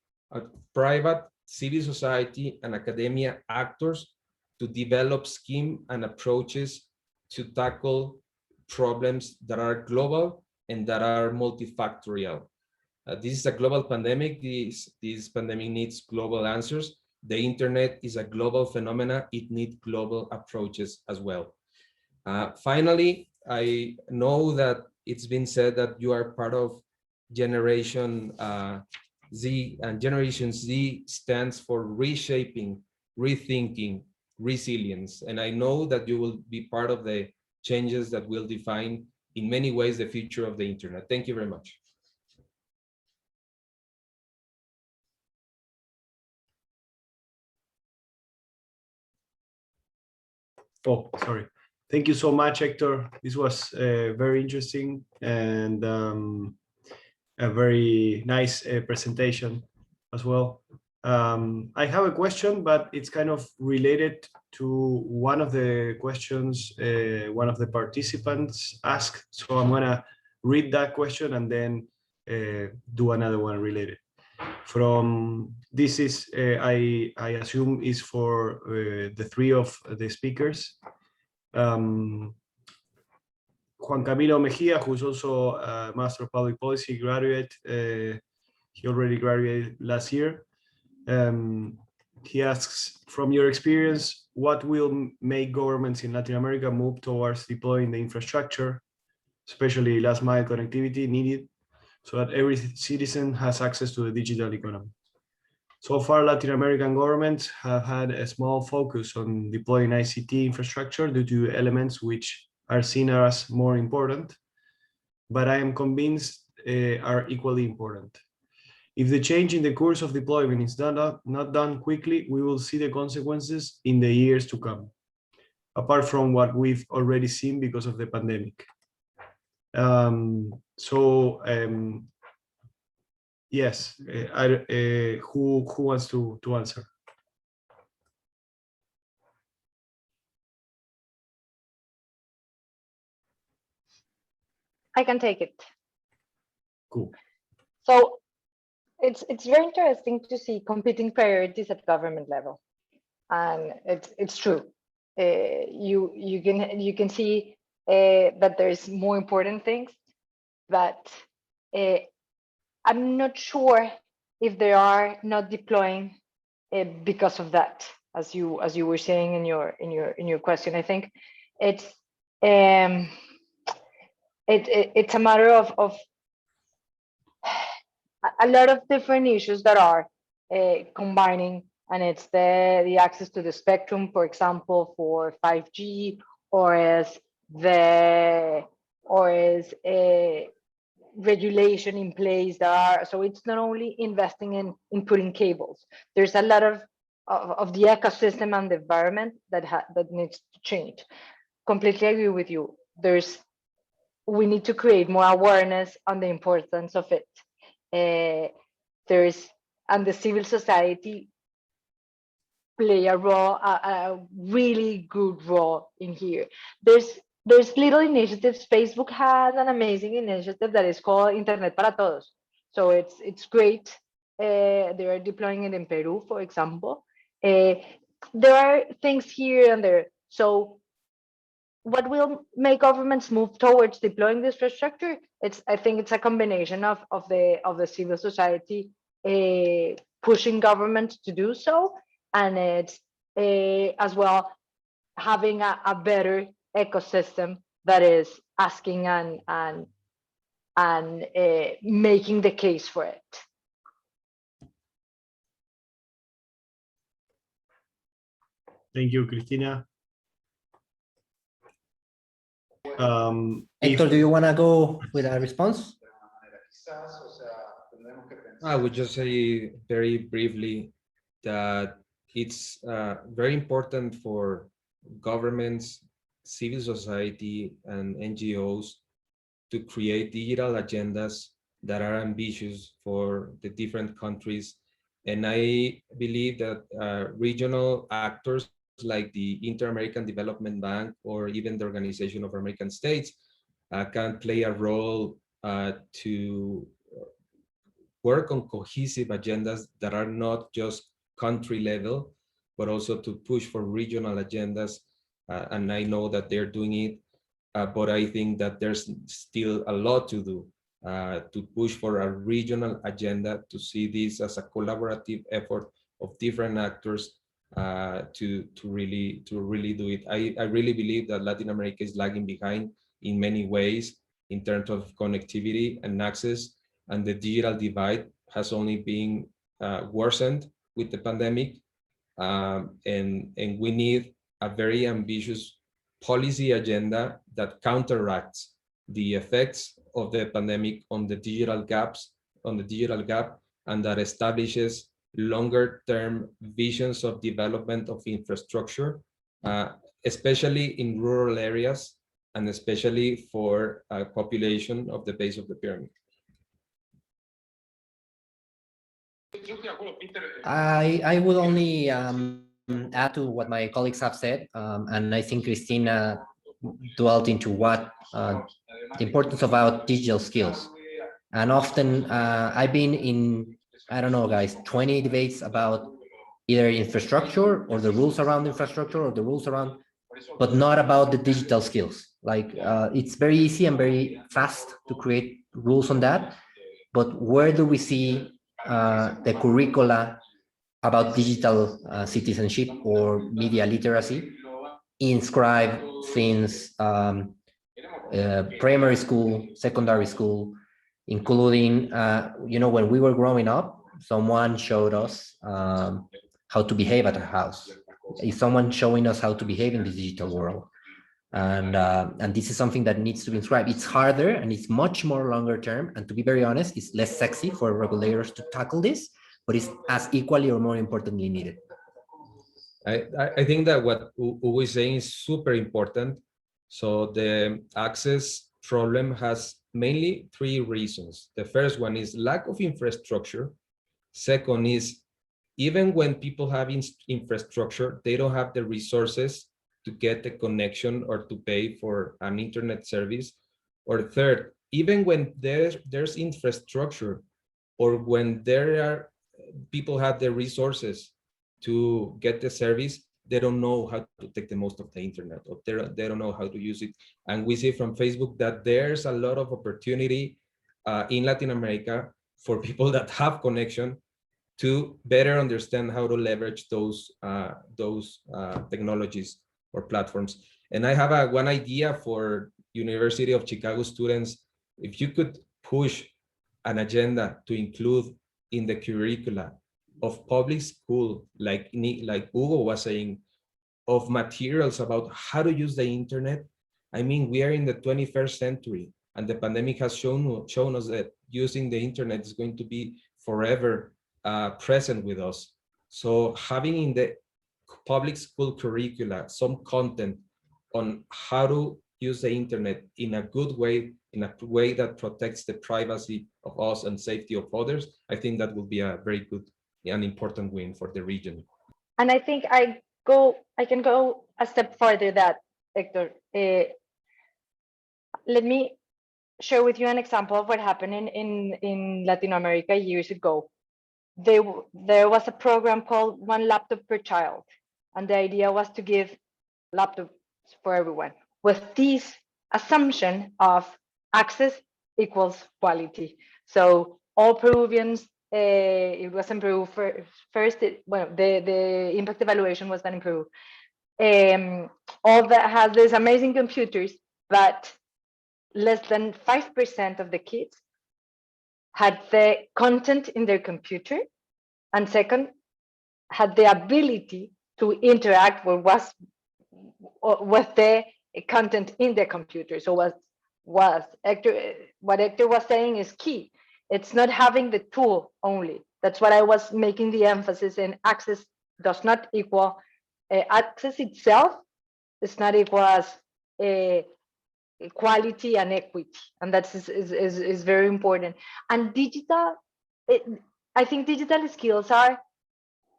private, civil society, and academia actors to develop schemes and approaches to tackle problems that are global and that are multifactorial. This is a global pandemic. This pandemic needs global answers. The internet is a global phenomena. It needs global approaches as well. Finally, I know that it's been said that you are part of Generation Z, and Generation Z stands for reshaping, rethinking, resilience. And I know that you will be part of the changes that will define in many ways the future of the internet. Thank you very much. Oh, sorry. Thank you so much, Hector. This was very interesting and a very nice presentation as well. I have a question, but it's kind of related to one of the questions one of the participants asked. So I'm gonna read that question and then do another one related. This is, I assume is for the three of the speakers. Juan Camilo Mejia, who's also a Master of Public Policy graduate, he already graduated last year. He asks, from your experience, what will make governments in Latin America move towards deploying the infrastructure, especially last mile connectivity needed, so that every citizen has access to the digital economy? So far, Latin American governments have had a small focus on deploying ICT infrastructure due to elements which are seen as more important, but I am convinced are equally important. If the change in the course of deployment is not done quickly, we will see the consequences in the years to come, apart from what we've already seen because of the pandemic. Yes, who wants to answer? I can take it. Cool. So it's very interesting to see competing priorities at government level, and it's true. You can see that there's more important things, but I'm not sure if they are not deploying because of that, as you were saying in your question. I think it's a matter of a lot of different issues that are combining, and it's the access to the spectrum, for example, for 5G, or as a regulation in place that are, so it's not only investing in putting cables. There's a lot of the ecosystem and the environment that needs to change. Completely agree with you. We need to create more awareness on the importance of it. And the civil society play a role, a really good role in here. There's little initiatives. Facebook has an amazing initiative that is called Internet para Todos. So it's great They are deploying it in Peru, for example. There are things here and there. So what will make governments move towards deploying this infrastructure? I think it's a combination of the civil society pushing government to do so, and it's as well having a better ecosystem that is asking and making the case for it. Thank you, Cristina. Hector, do you want to go with a response? I would just say very briefly that it's very important for governments, civil society, and NGOs to create digital agendas that are ambitious for the different countries. And I believe that regional actors like the Inter-American Development Bank or even the Organization of American States can play a role to work on cohesive agendas that are not just country level, but also to push for regional agendas. And I know that they're doing it, but I think that there's still a lot to do to push for a regional agenda, to see this as a collaborative effort of different actors to really do it. I really believe that Latin America is lagging behind in many ways in terms of connectivity and access, and the digital divide has only been worsened with the pandemic, and we need a very ambitious policy agenda that counteracts the effects of the pandemic on the digital gap, and that establishes longer-term visions of development of infrastructure, especially in rural areas, and especially for a population of the base of the pyramid. I will only add to what my colleagues have said, and I think Cristina dwelt into what the importance about digital skills. And often I've been in, I don't know, guys, 20 debates about either infrastructure or the rules around infrastructure or the rules around, but not about the digital skills. Like it's very easy and very fast to create rules on that, but where do we see the curricula about digital citizenship or media literacy inscribed since primary school, secondary school, including, you know, when we were growing up, someone showed us how to behave at our house. Is someone showing us how to behave in the digital world? And this is something that needs to be inscribed. It's harder and it's much more longer term. And to be very honest, it's less sexy for regulators to tackle this, but it's as equally or more importantly needed. I think that what Hugo is saying is super important. So the access problem has mainly three reasons. The first one is lack of infrastructure. Second is, even when people have infrastructure, they don't have the resources to get the connection or to pay for an internet service. Or third, even when there's infrastructure, or when people have the resources to get the service, they don't know how to take the most of the internet, or they don't know how to use it. And we see from Facebook that there's a lot of opportunity in Latin America for people that have connection to better understand how to leverage those technologies or platforms. And I have one idea for University of Chicago students. If you could push an agenda to include in the curricula of public school, like Hugo was saying, of materials about how to use the internet. I mean, we are in the 21st century, and the pandemic has shown us that using the internet is going to be forever present with us. So having in the public school curricula some content on how to use the internet in a good way, in a way that protects the privacy of us and safety of others, I think that will be a very good and important win for the region. And I think I can go a step further that, Hector. Let me share with you an example of what happened in Latin America years ago. there was a program called One Laptop Per Child, and the idea was to give laptops for everyone with this assumption of access equals quality. So all Peruvians, it was improved first. The impact evaluation was done in Peru. All that has these amazing computers, but less than 5% of the kids had the content in their computer, and second, had the ability to interact with the content in the computer. So what Hector was saying is key. It's not having the tool only. That's what I was making the emphasis in. Access does not equal access itself. It's not equal as equality and equity, and that is very important. And digital, I think digital skills are,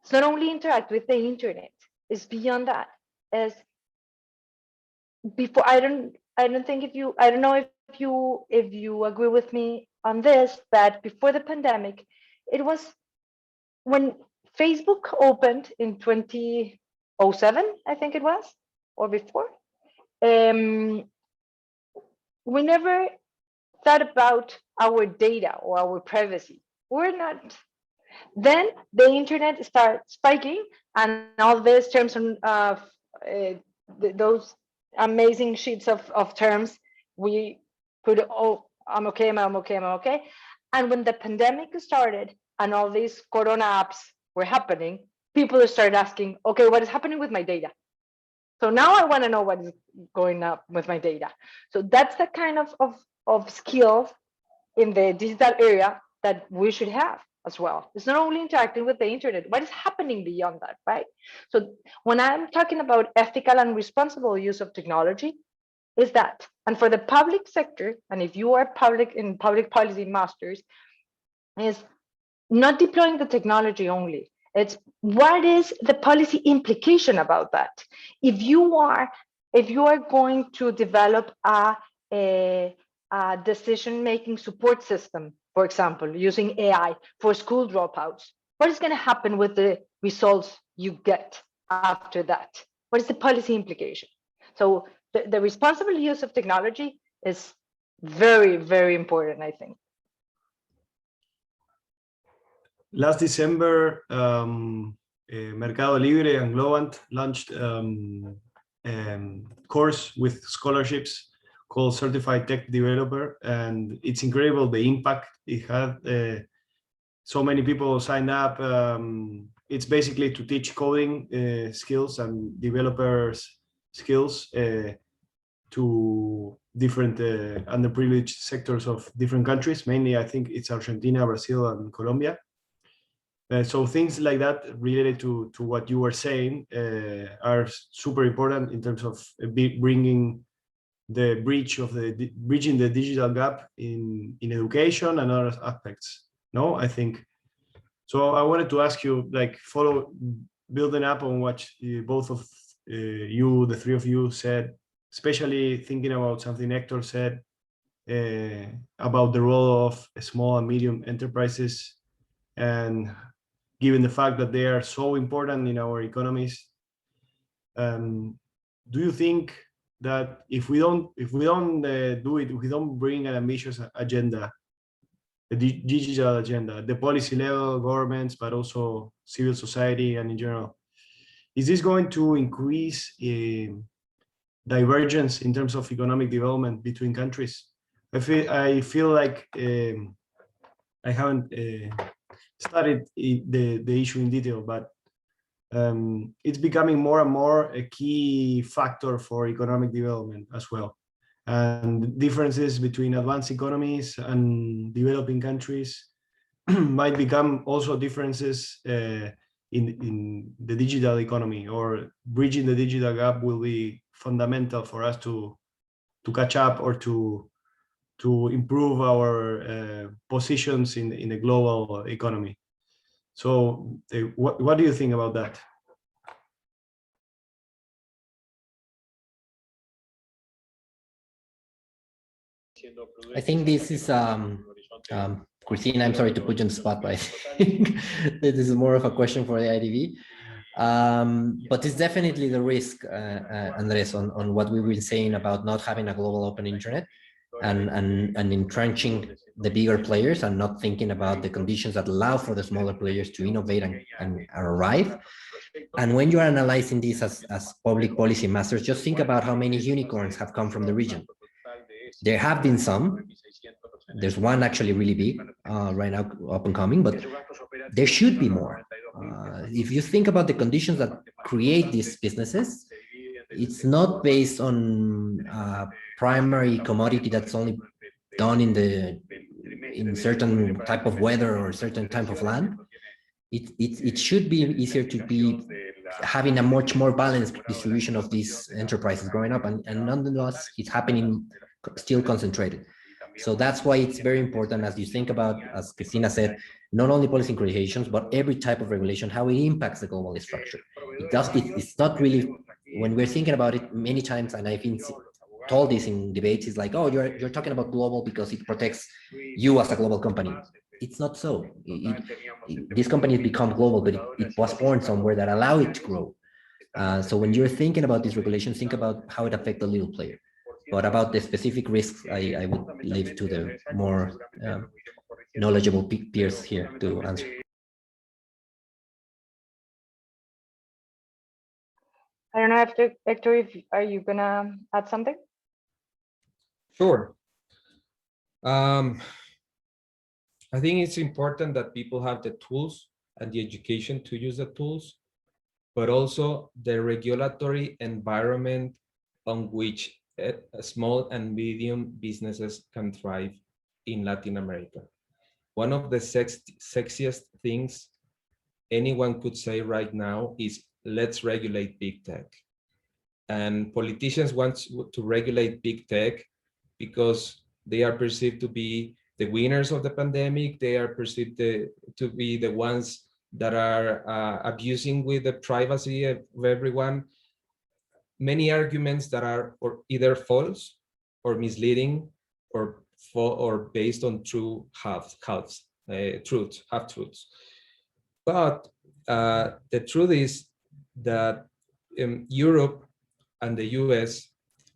it's not only interact with the internet, it's beyond that. As before, I don't think I don't know if you agree with me on this, but before the pandemic, it was when Facebook opened in 2007, I think it was, or before. We never thought about our data or our privacy. We're not. Then the internet starts spiking, and all these terms of those amazing sheets of terms, we put, oh, I'm okay, I'm okay, I'm okay. And when the pandemic started and all these Corona apps were happening, people started asking, okay, what is happening with my data? So now I want to know what is going up with my data. So that's the kind of skills in the digital area that we should have as well. It's not only interacting with the internet, what is happening beyond that, right? So when I'm talking about ethical and responsible use of technology, is that, and for the public sector, and if you are public policy masters, is not deploying the technology only. It's what is the policy implication about that? If you are going to develop a decision-making support system, for example, using AI for school dropouts, what is going to happen with the results you get after that? What is the policy implication? So the responsible use of technology is very, very important, I think. Last December, Mercado Libre and Globant launched course with scholarships called Certified Tech Developer, and it's incredible the impact it had. So many people signed up. It's basically to teach coding skills and developers skills to different underprivileged sectors of different countries. Mainly, I think it's Argentina, Brazil, and Colombia. So things like that related to what you were saying are super important in terms of bringing the bridging the digital gap in education and other aspects. No, I think. So I wanted to ask you, like, building up on what both of you, the three of you said, especially thinking about something Hector said about the role of small and medium enterprises, and given the fact that they are so important in our economies, do you think that if we don't do it, if we don't bring an ambitious agenda, a digital agenda, at the policy level, governments, but also civil society and in general, is this going to increase divergence in terms of economic development between countries? I feel like I haven't studied the issue in detail, but it's becoming more and more a key factor for economic development as well. And differences between advanced economies and developing countries might become also differences in the digital economy, or bridging the digital gap will be fundamental for us to catch up or to improve our positions in the global economy. So what do you think about that? I think this is, Cristina, I'm sorry to put you on the spot, but I think this is more of a question for the IDV. But it's definitely the risk, Andres, on what we were saying about not having a global open internet and entrenching the bigger players and not thinking about the conditions that allow for the smaller players to innovate and arrive. And when you're analyzing this as public policy masters, just think about how many unicorns have come from the region. There have been some. There's one actually really big right now, up and coming, but there should be more. If you think about the conditions that create these businesses, it's not based on primary commodity that's only done in certain type of weather or certain type of land. It should be easier to be having a much more balanced distribution of these enterprises growing up, and nonetheless, it's happening still concentrated. So that's why it's very important, as you think about, as Cristina said, not only policy creations, but every type of regulation, how it impacts the global structure. It's not really, when we're thinking about it many times, and I've been told this in debates, is like, oh, you're talking about global because it protects you as a global company. It's not so. This company has become global, but it was born somewhere that allowed it to grow. So when you're thinking about these regulations, think about how it affects the little player. But about the specific risks, I would leave to the more knowledgeable peers here to answer. I don't know, Hector, are you gonna add something? Sure. I think it's important that people have the tools and the education to use the tools, but also the regulatory environment on which small and medium businesses can thrive in Latin America. One of the sexiest things anyone could say right now is, let's regulate big tech. And politicians want to regulate big tech because they are perceived to be the winners of the pandemic. They are perceived to be the ones that are abusing with the privacy of everyone. Many arguments that are either false or misleading or based on true half-truths. But the truth is that Europe and the US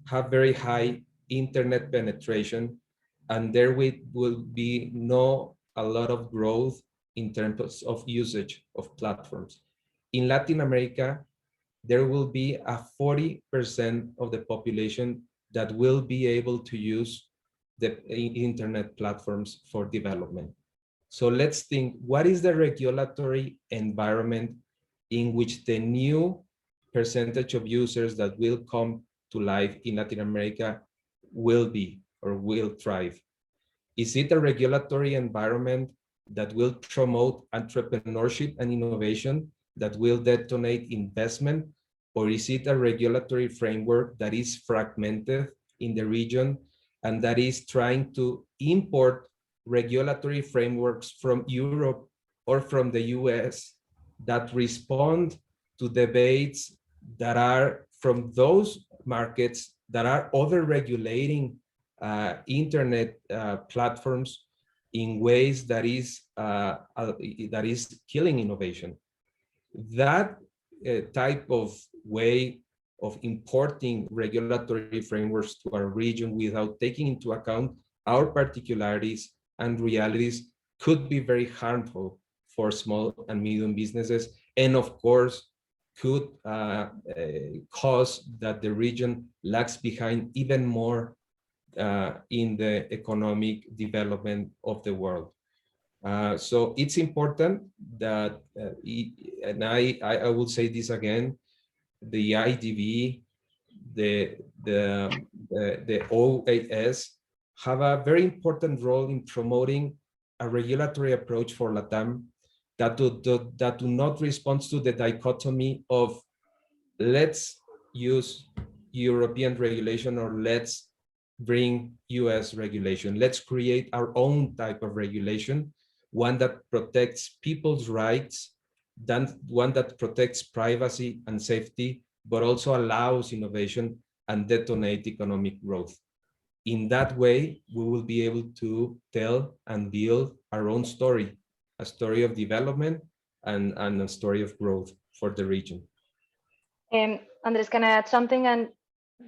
have very high internet penetration, and there will be a lot of growth in terms of usage of platforms. In Latin America, there will be a 40% of the population that will be able to use the internet platforms for development. So let's think, what is the regulatory environment in which the new percentage of users that will come to life in Latin America will be or will thrive? Is it a regulatory environment that will promote entrepreneurship and innovation, that will detonate investment? Or is it a regulatory framework that is fragmented in the region and that is trying to import regulatory frameworks from Europe or from the US that respond to debates that are from those markets that are over-regulating internet platforms in ways that is killing innovation? That type of way of importing regulatory frameworks to our region without taking into account our particularities and realities could be very harmful for small and medium businesses, and of course could cause that the region lags behind even more in the economic development of the world. So it's important that, and I will say this again, the IDB, the OAS have a very important role in promoting a regulatory approach for LATAM that do not respond to the dichotomy of let's use European regulation or let's bring US regulation. Let's create our own type of regulation, one that protects people's rights, one that protects privacy and safety, but also allows innovation and detonate economic growth. in that way, we will be able to tell and build our own story, a story of development and a story of growth for the region. Andres, can I add something and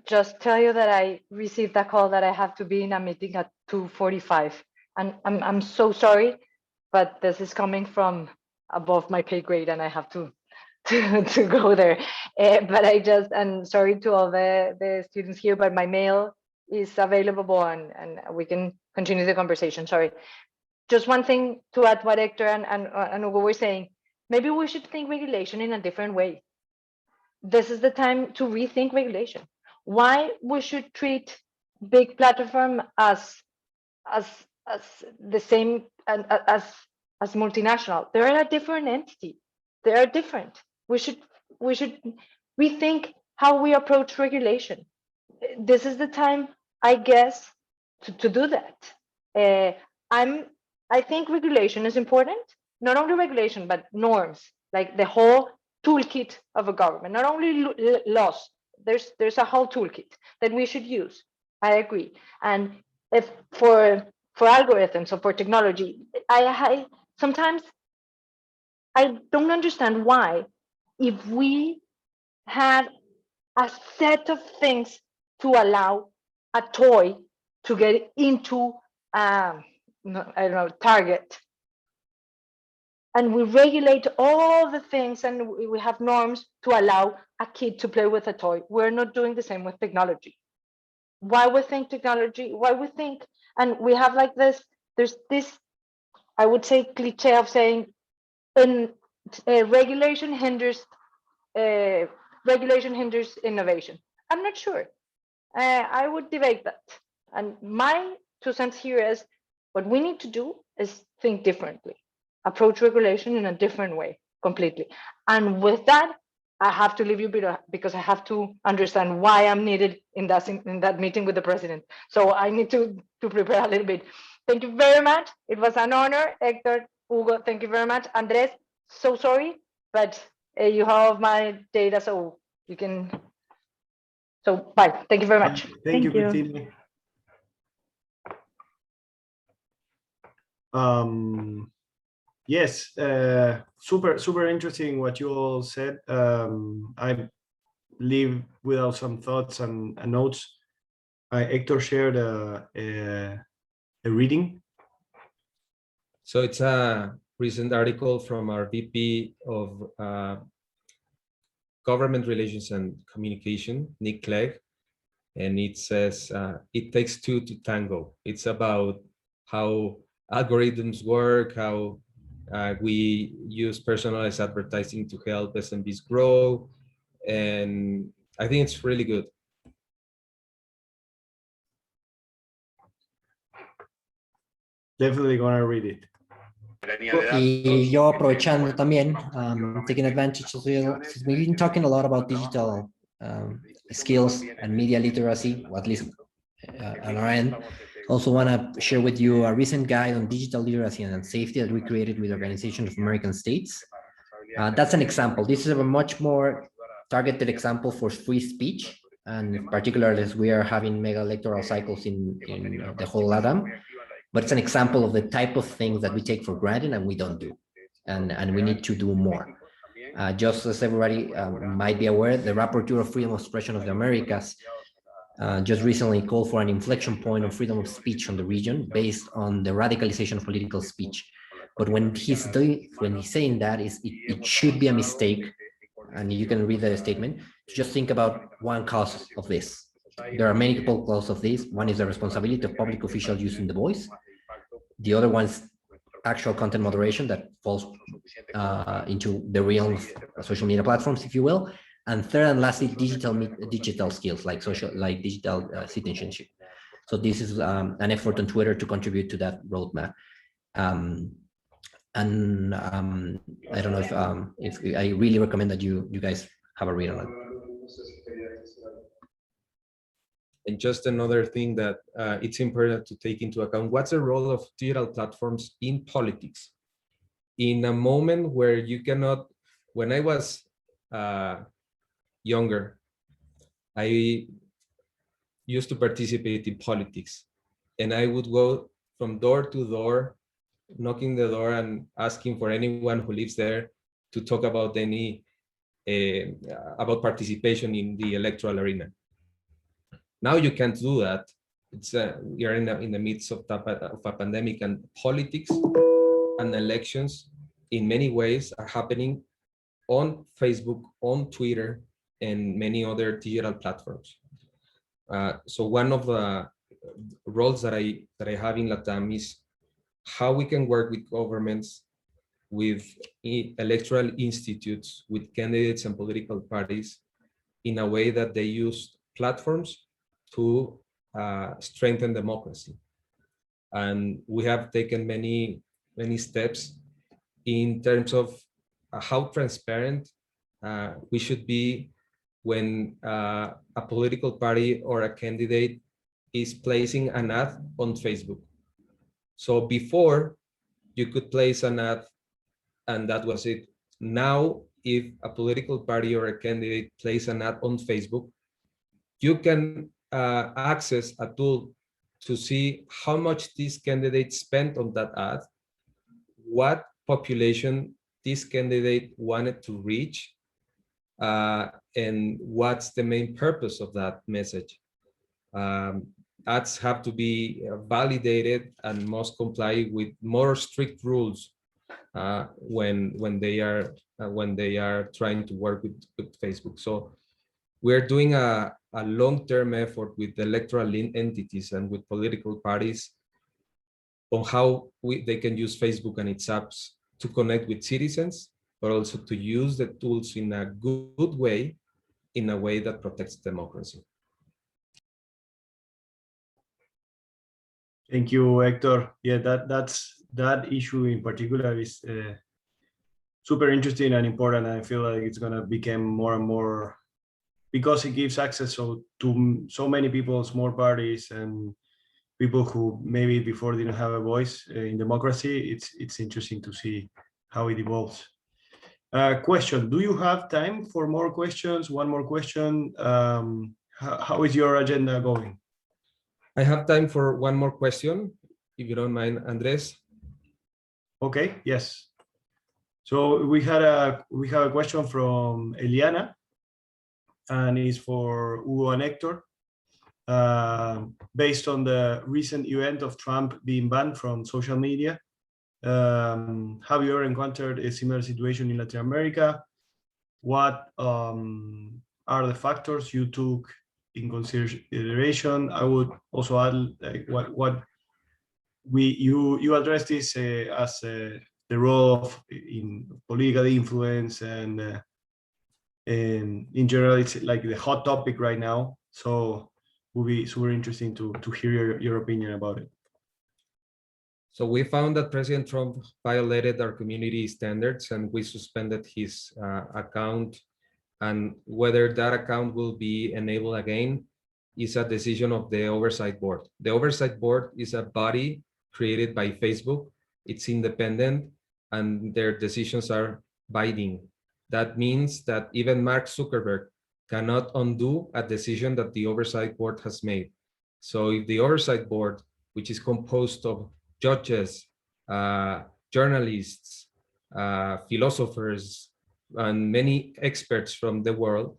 just tell you that I received a call that I have to be in a meeting at 2:45, and I'm so sorry, but this is coming from above my pay grade, and I have to go there. But and sorry to all the students here, but my mail is available and we can continue the conversation. Sorry. Just one thing to add what Hector and Hugo were saying. Maybe we should think regulation in a different way. This is the time to rethink regulation. Why we should treat big platform as the same as multinational? They're a different entity. They are different. We should rethink how we approach regulation. This is the time, I guess, to do that. I think regulation is important. Not only regulation, but norms, like the whole toolkit of a government. Not only laws. There's a whole toolkit that we should use. I agree. And if for algorithms or for technology, I sometimes I don't understand why, if we had a set of things to allow a toy to get into I don't know, Target, and we regulate all the things and we have norms to allow a kid to play with a toy. We're not doing the same with technology. Why we think technology, why we think, and we have like this, there's this, I would say, cliche of saying, regulation hinders innovation. I'm not sure. I would debate that. And my 2 cents here is, what we need to do is think differently, approach regulation in a different way, completely. And with that, I have to leave you because I have to understand why I'm needed in that meeting with the president. So I need to prepare a little bit. Thank you very much. It was an honor. Hector, Hugo, thank you very much. Andres, so sorry, but you have my data, so you can. So bye. Thank you very much. Thank you, Cristina. Yes, super interesting what you all said. I leave without some thoughts and notes. Hector shared a reading. So it's a recent article from our VP of Government Relations and Communication, Nick Clegg, and it says, it takes two to tango. It's about how algorithms work, how we use personalized advertising to help SMBs grow, and I think it's really good. Definitely gonna read it. Y yo aprovechando también, taking advantage of we've been talking a lot about digital skills and media literacy, or at least on our end. Also want to share with you a recent guide on digital literacy and safety that we created with the Organization of American States. That's an example. This is a much more targeted example for free speech, and particularly as we are having mega electoral cycles in the whole LATAM. But it's an example of the type of things that we take for granted and we don't do, and we need to do more. Just as everybody might be aware, the Rapporteur of Freedom of Expression of the Americas just recently called for an inflection point of freedom of speech on the region based on the radicalization of political speech. But when he's saying that, it should be a mistake, and you can read the statement, to just think about one cause of this. There are many causes of this. One is the responsibility of public officials using the voice. The other one is actual content moderation that falls into the realm of social media platforms, if you will. And third and lastly, digital skills like digital citizenship. So this is an effort on Twitter to contribute to that roadmap. I don't know if I really recommend that you guys have a read on it. And just another thing that it's important to take into account, what's the role of digital platforms in politics? In a moment where you cannot, when I was younger, used to participate in politics, and I would go from door to door, knocking the door and asking for anyone who lives there to talk about about participation in the electoral arena. Now you can't do that. We are in the midst of a pandemic, and politics and elections in many ways are happening on Facebook, on Twitter, and many other digital platforms. So one of the roles that I have in LATAM is how we can work with governments, with electoral institutes, with candidates and political parties in a way that they use platforms to strengthen democracy. And we have taken many steps in terms of how transparent we should be when a political party or a candidate is placing an ad on Facebook. So before, you could place an ad and that was it. Now, if a political party or a candidate places an ad on Facebook, you can access a tool to see how much this candidate spent on that ad, what population this candidate wanted to reach, and what's the main purpose of that message. Ads have to be validated and must comply with more strict rules when they are trying to work with Facebook. So we're doing a long-term effort with electoral entities and with political parties on how they can use Facebook and its apps to connect with citizens, but also to use the tools in a good way, in a way that protects democracy. Thank you, Hector. Yeah, that issue in particular is super interesting and important. And I feel like it's going to become more and more, because it gives access to so many people, small parties, and people who maybe before didn't have a voice in democracy. It's interesting to see how it evolves. Question: do you have time for more questions? One more question. How is your agenda going? I have time for one more question, if you don't mind, Andres. Okay, yes. So we have a question from Eliana, and it's for Hugo and Hector. Based on the recent event of Trump being banned from social media, have you ever encountered a similar situation in Latin America? What are the factors you took in consideration? I would also add, like, what you address this as the role in political influence, and in general, it's like the hot topic right now. So it will be super interesting to hear your opinion about it. So we found that President Trump violated our community standards, and we suspended his account. And whether that account will be enabled again is a decision of the Oversight Board. The Oversight Board is a body created by Facebook. It's independent, and their decisions are binding. That means that even Mark Zuckerberg cannot undo a decision that the Oversight Board has made. So if the Oversight Board, which is composed of judges, journalists, philosophers, and many experts from the world,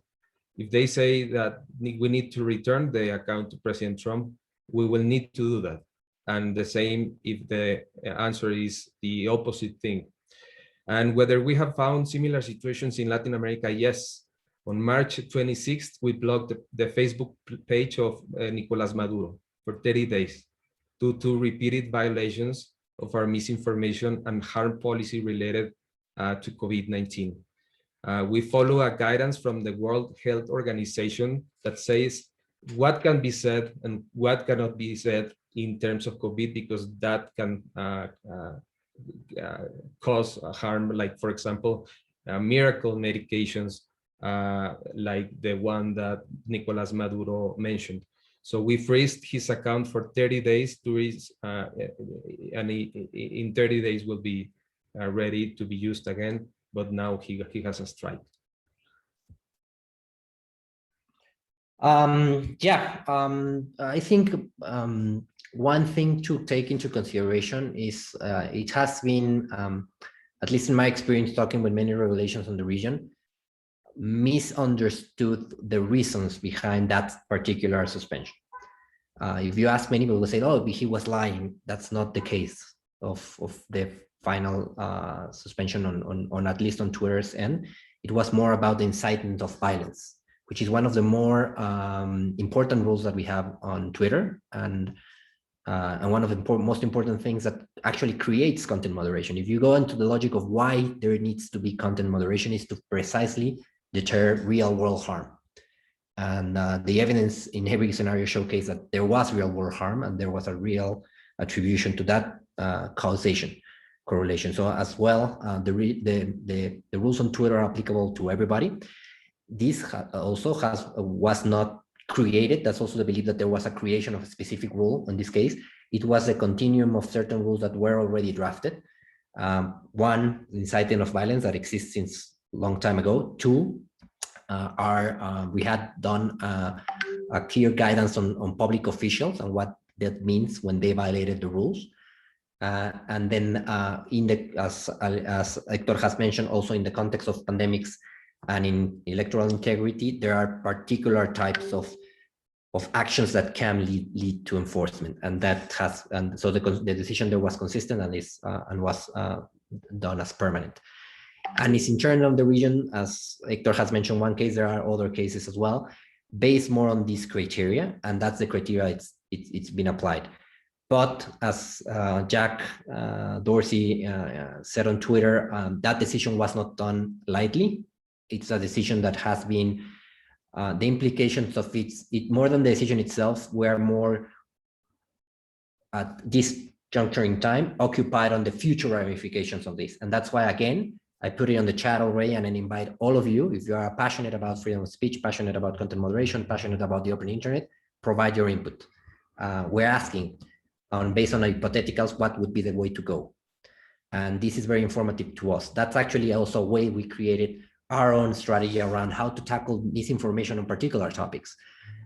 if they say that we need to return the account to President Trump, we will need to do that. And the same if the answer is the opposite thing. And whether we have found similar situations in Latin America, yes. On March 26th, we blocked the Facebook page of Nicolás Maduro for 30 days due to repeated violations of our misinformation and harm policy related to COVID-19. We follow a guidance from the World Health Organization that says what can be said and what cannot be said in terms of COVID, because that can cause harm, like, for example, miracle medications, like the one that Nicolás Maduro mentioned. So we freezed his account for 30 days, and in 30 days will be ready to be used again, but now he has a strike. I think one thing to take into consideration is it has been, at least in my experience talking with many regulations in the region, misunderstood the reasons behind that particular suspension. If you ask many people, will say, "Oh, he was lying." That's not the case of the final suspension on at least on Twitter's end. It was more about the incitement of violence, which is one of the more important rules that we have on Twitter, and one of the most important things that actually creates content moderation. If you go into the logic of why there needs to be content moderation, is to precisely deter real world harm. And the evidence in every scenario showcased that there was real world harm and there was a real attribution to that correlation. So as well, the rules on Twitter are applicable to everybody. This also was not created. That's also the belief that there was a creation of a specific rule. In this case, it was a continuum of certain rules that were already drafted. One, inciting of violence that exists since a long time ago. Two, we had done a clear guidance on public officials and what that means when they violated the rules. And then as Hector has mentioned, also in the context of pandemics and in electoral integrity, there are particular types of actions that can lead to enforcement, and so the decision there was consistent and was done as permanent. And it's internal of the region, as Hector has mentioned one case, there are other cases as well, based more on these criteria, and that's the criteria it's been applied. But as Jack Dorsey said on Twitter, that decision was not done lightly. It's a decision that has been, the implications of it more than the decision itself were more at this juncture in time occupied on the future ramifications of this. And that's why, again, I put it on the chat already, and I invite all of you, if you are passionate about freedom of speech, passionate about content moderation, passionate about the open internet, provide your input. We're asking, based on hypotheticals, what would be the way to go? And this is very informative to us. That's actually also a way we created our own strategy around how to tackle misinformation on particular topics.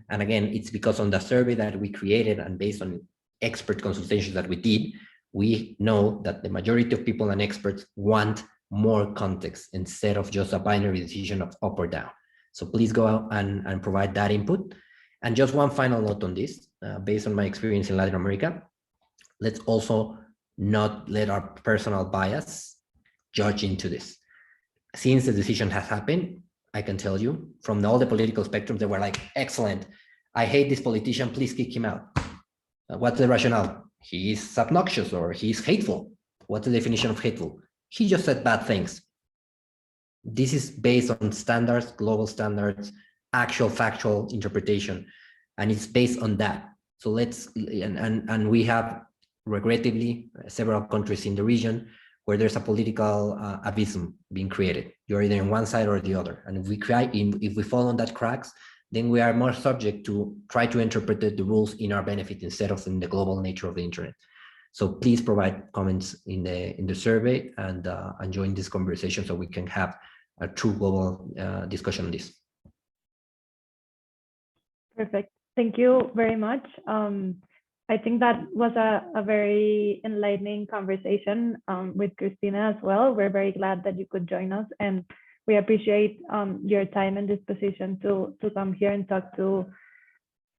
And again, it's because on the survey that we created and based on expert consultations that we did, we know that the majority of people and experts want more context instead of just a binary decision of up or down. So please go out and provide that input. And just one final note on this, based on my experience in Latin America, let's also not let our personal bias judge into this. Since the decision has happened, I can tell you from all the political spectrum, they were like, excellent, I hate this politician, please kick him out. What's the rationale? He is obnoxious or he's hateful. What's the definition of hateful? He just said bad things. This is based on standards, global standards, actual factual interpretation, and it's based on that. So let's, and we have regrettably several countries in the region where there's a political abysm being created. You're either on one side or the other. And if we fall on that cracks, then we are more subject to try to interpret the rules in our benefit instead of in the global nature of the internet. So please provide comments in the survey and join this conversation so we can have a true global discussion on this. Perfect. Thank you very much. I think that was a very enlightening conversation with Cristina as well. We're very glad that you could join us, and we appreciate your time and disposition to come here and talk to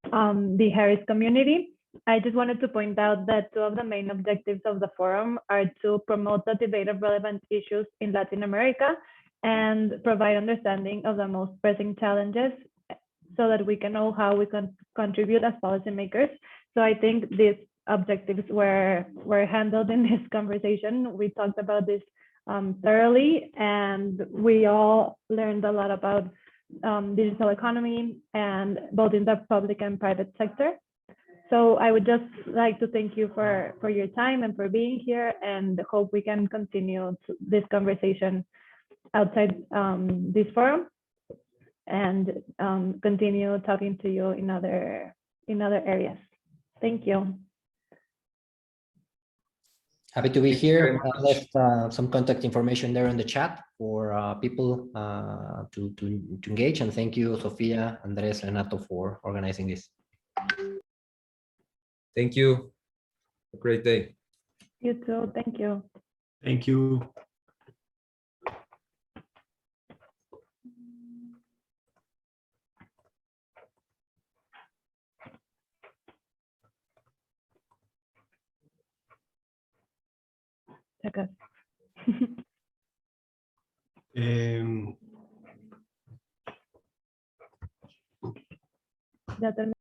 the Harris community. I just wanted to point out that two of the main objectives of the forum are to promote the debate of relevant issues in Latin America and provide understanding of the most pressing challenges so that we can know how we can contribute as policymakers. So I think these objectives were handled in this conversation. We talked about this thoroughly, and we all learned a lot about digital economy, and both in the public and private sector. So I would just like to thank you for your time and for being here, and hope we can continue this conversation outside this forum and continue talking to you in other areas. Thank you. Happy to be Thank you very here. I much. left some contact information there in the chat for people to engage. And thank you, Sofia, Andres, Renato, for organizing this. Thank you. A great day. You too. Thank you. Thank you. Checas. Um, Ya terminé.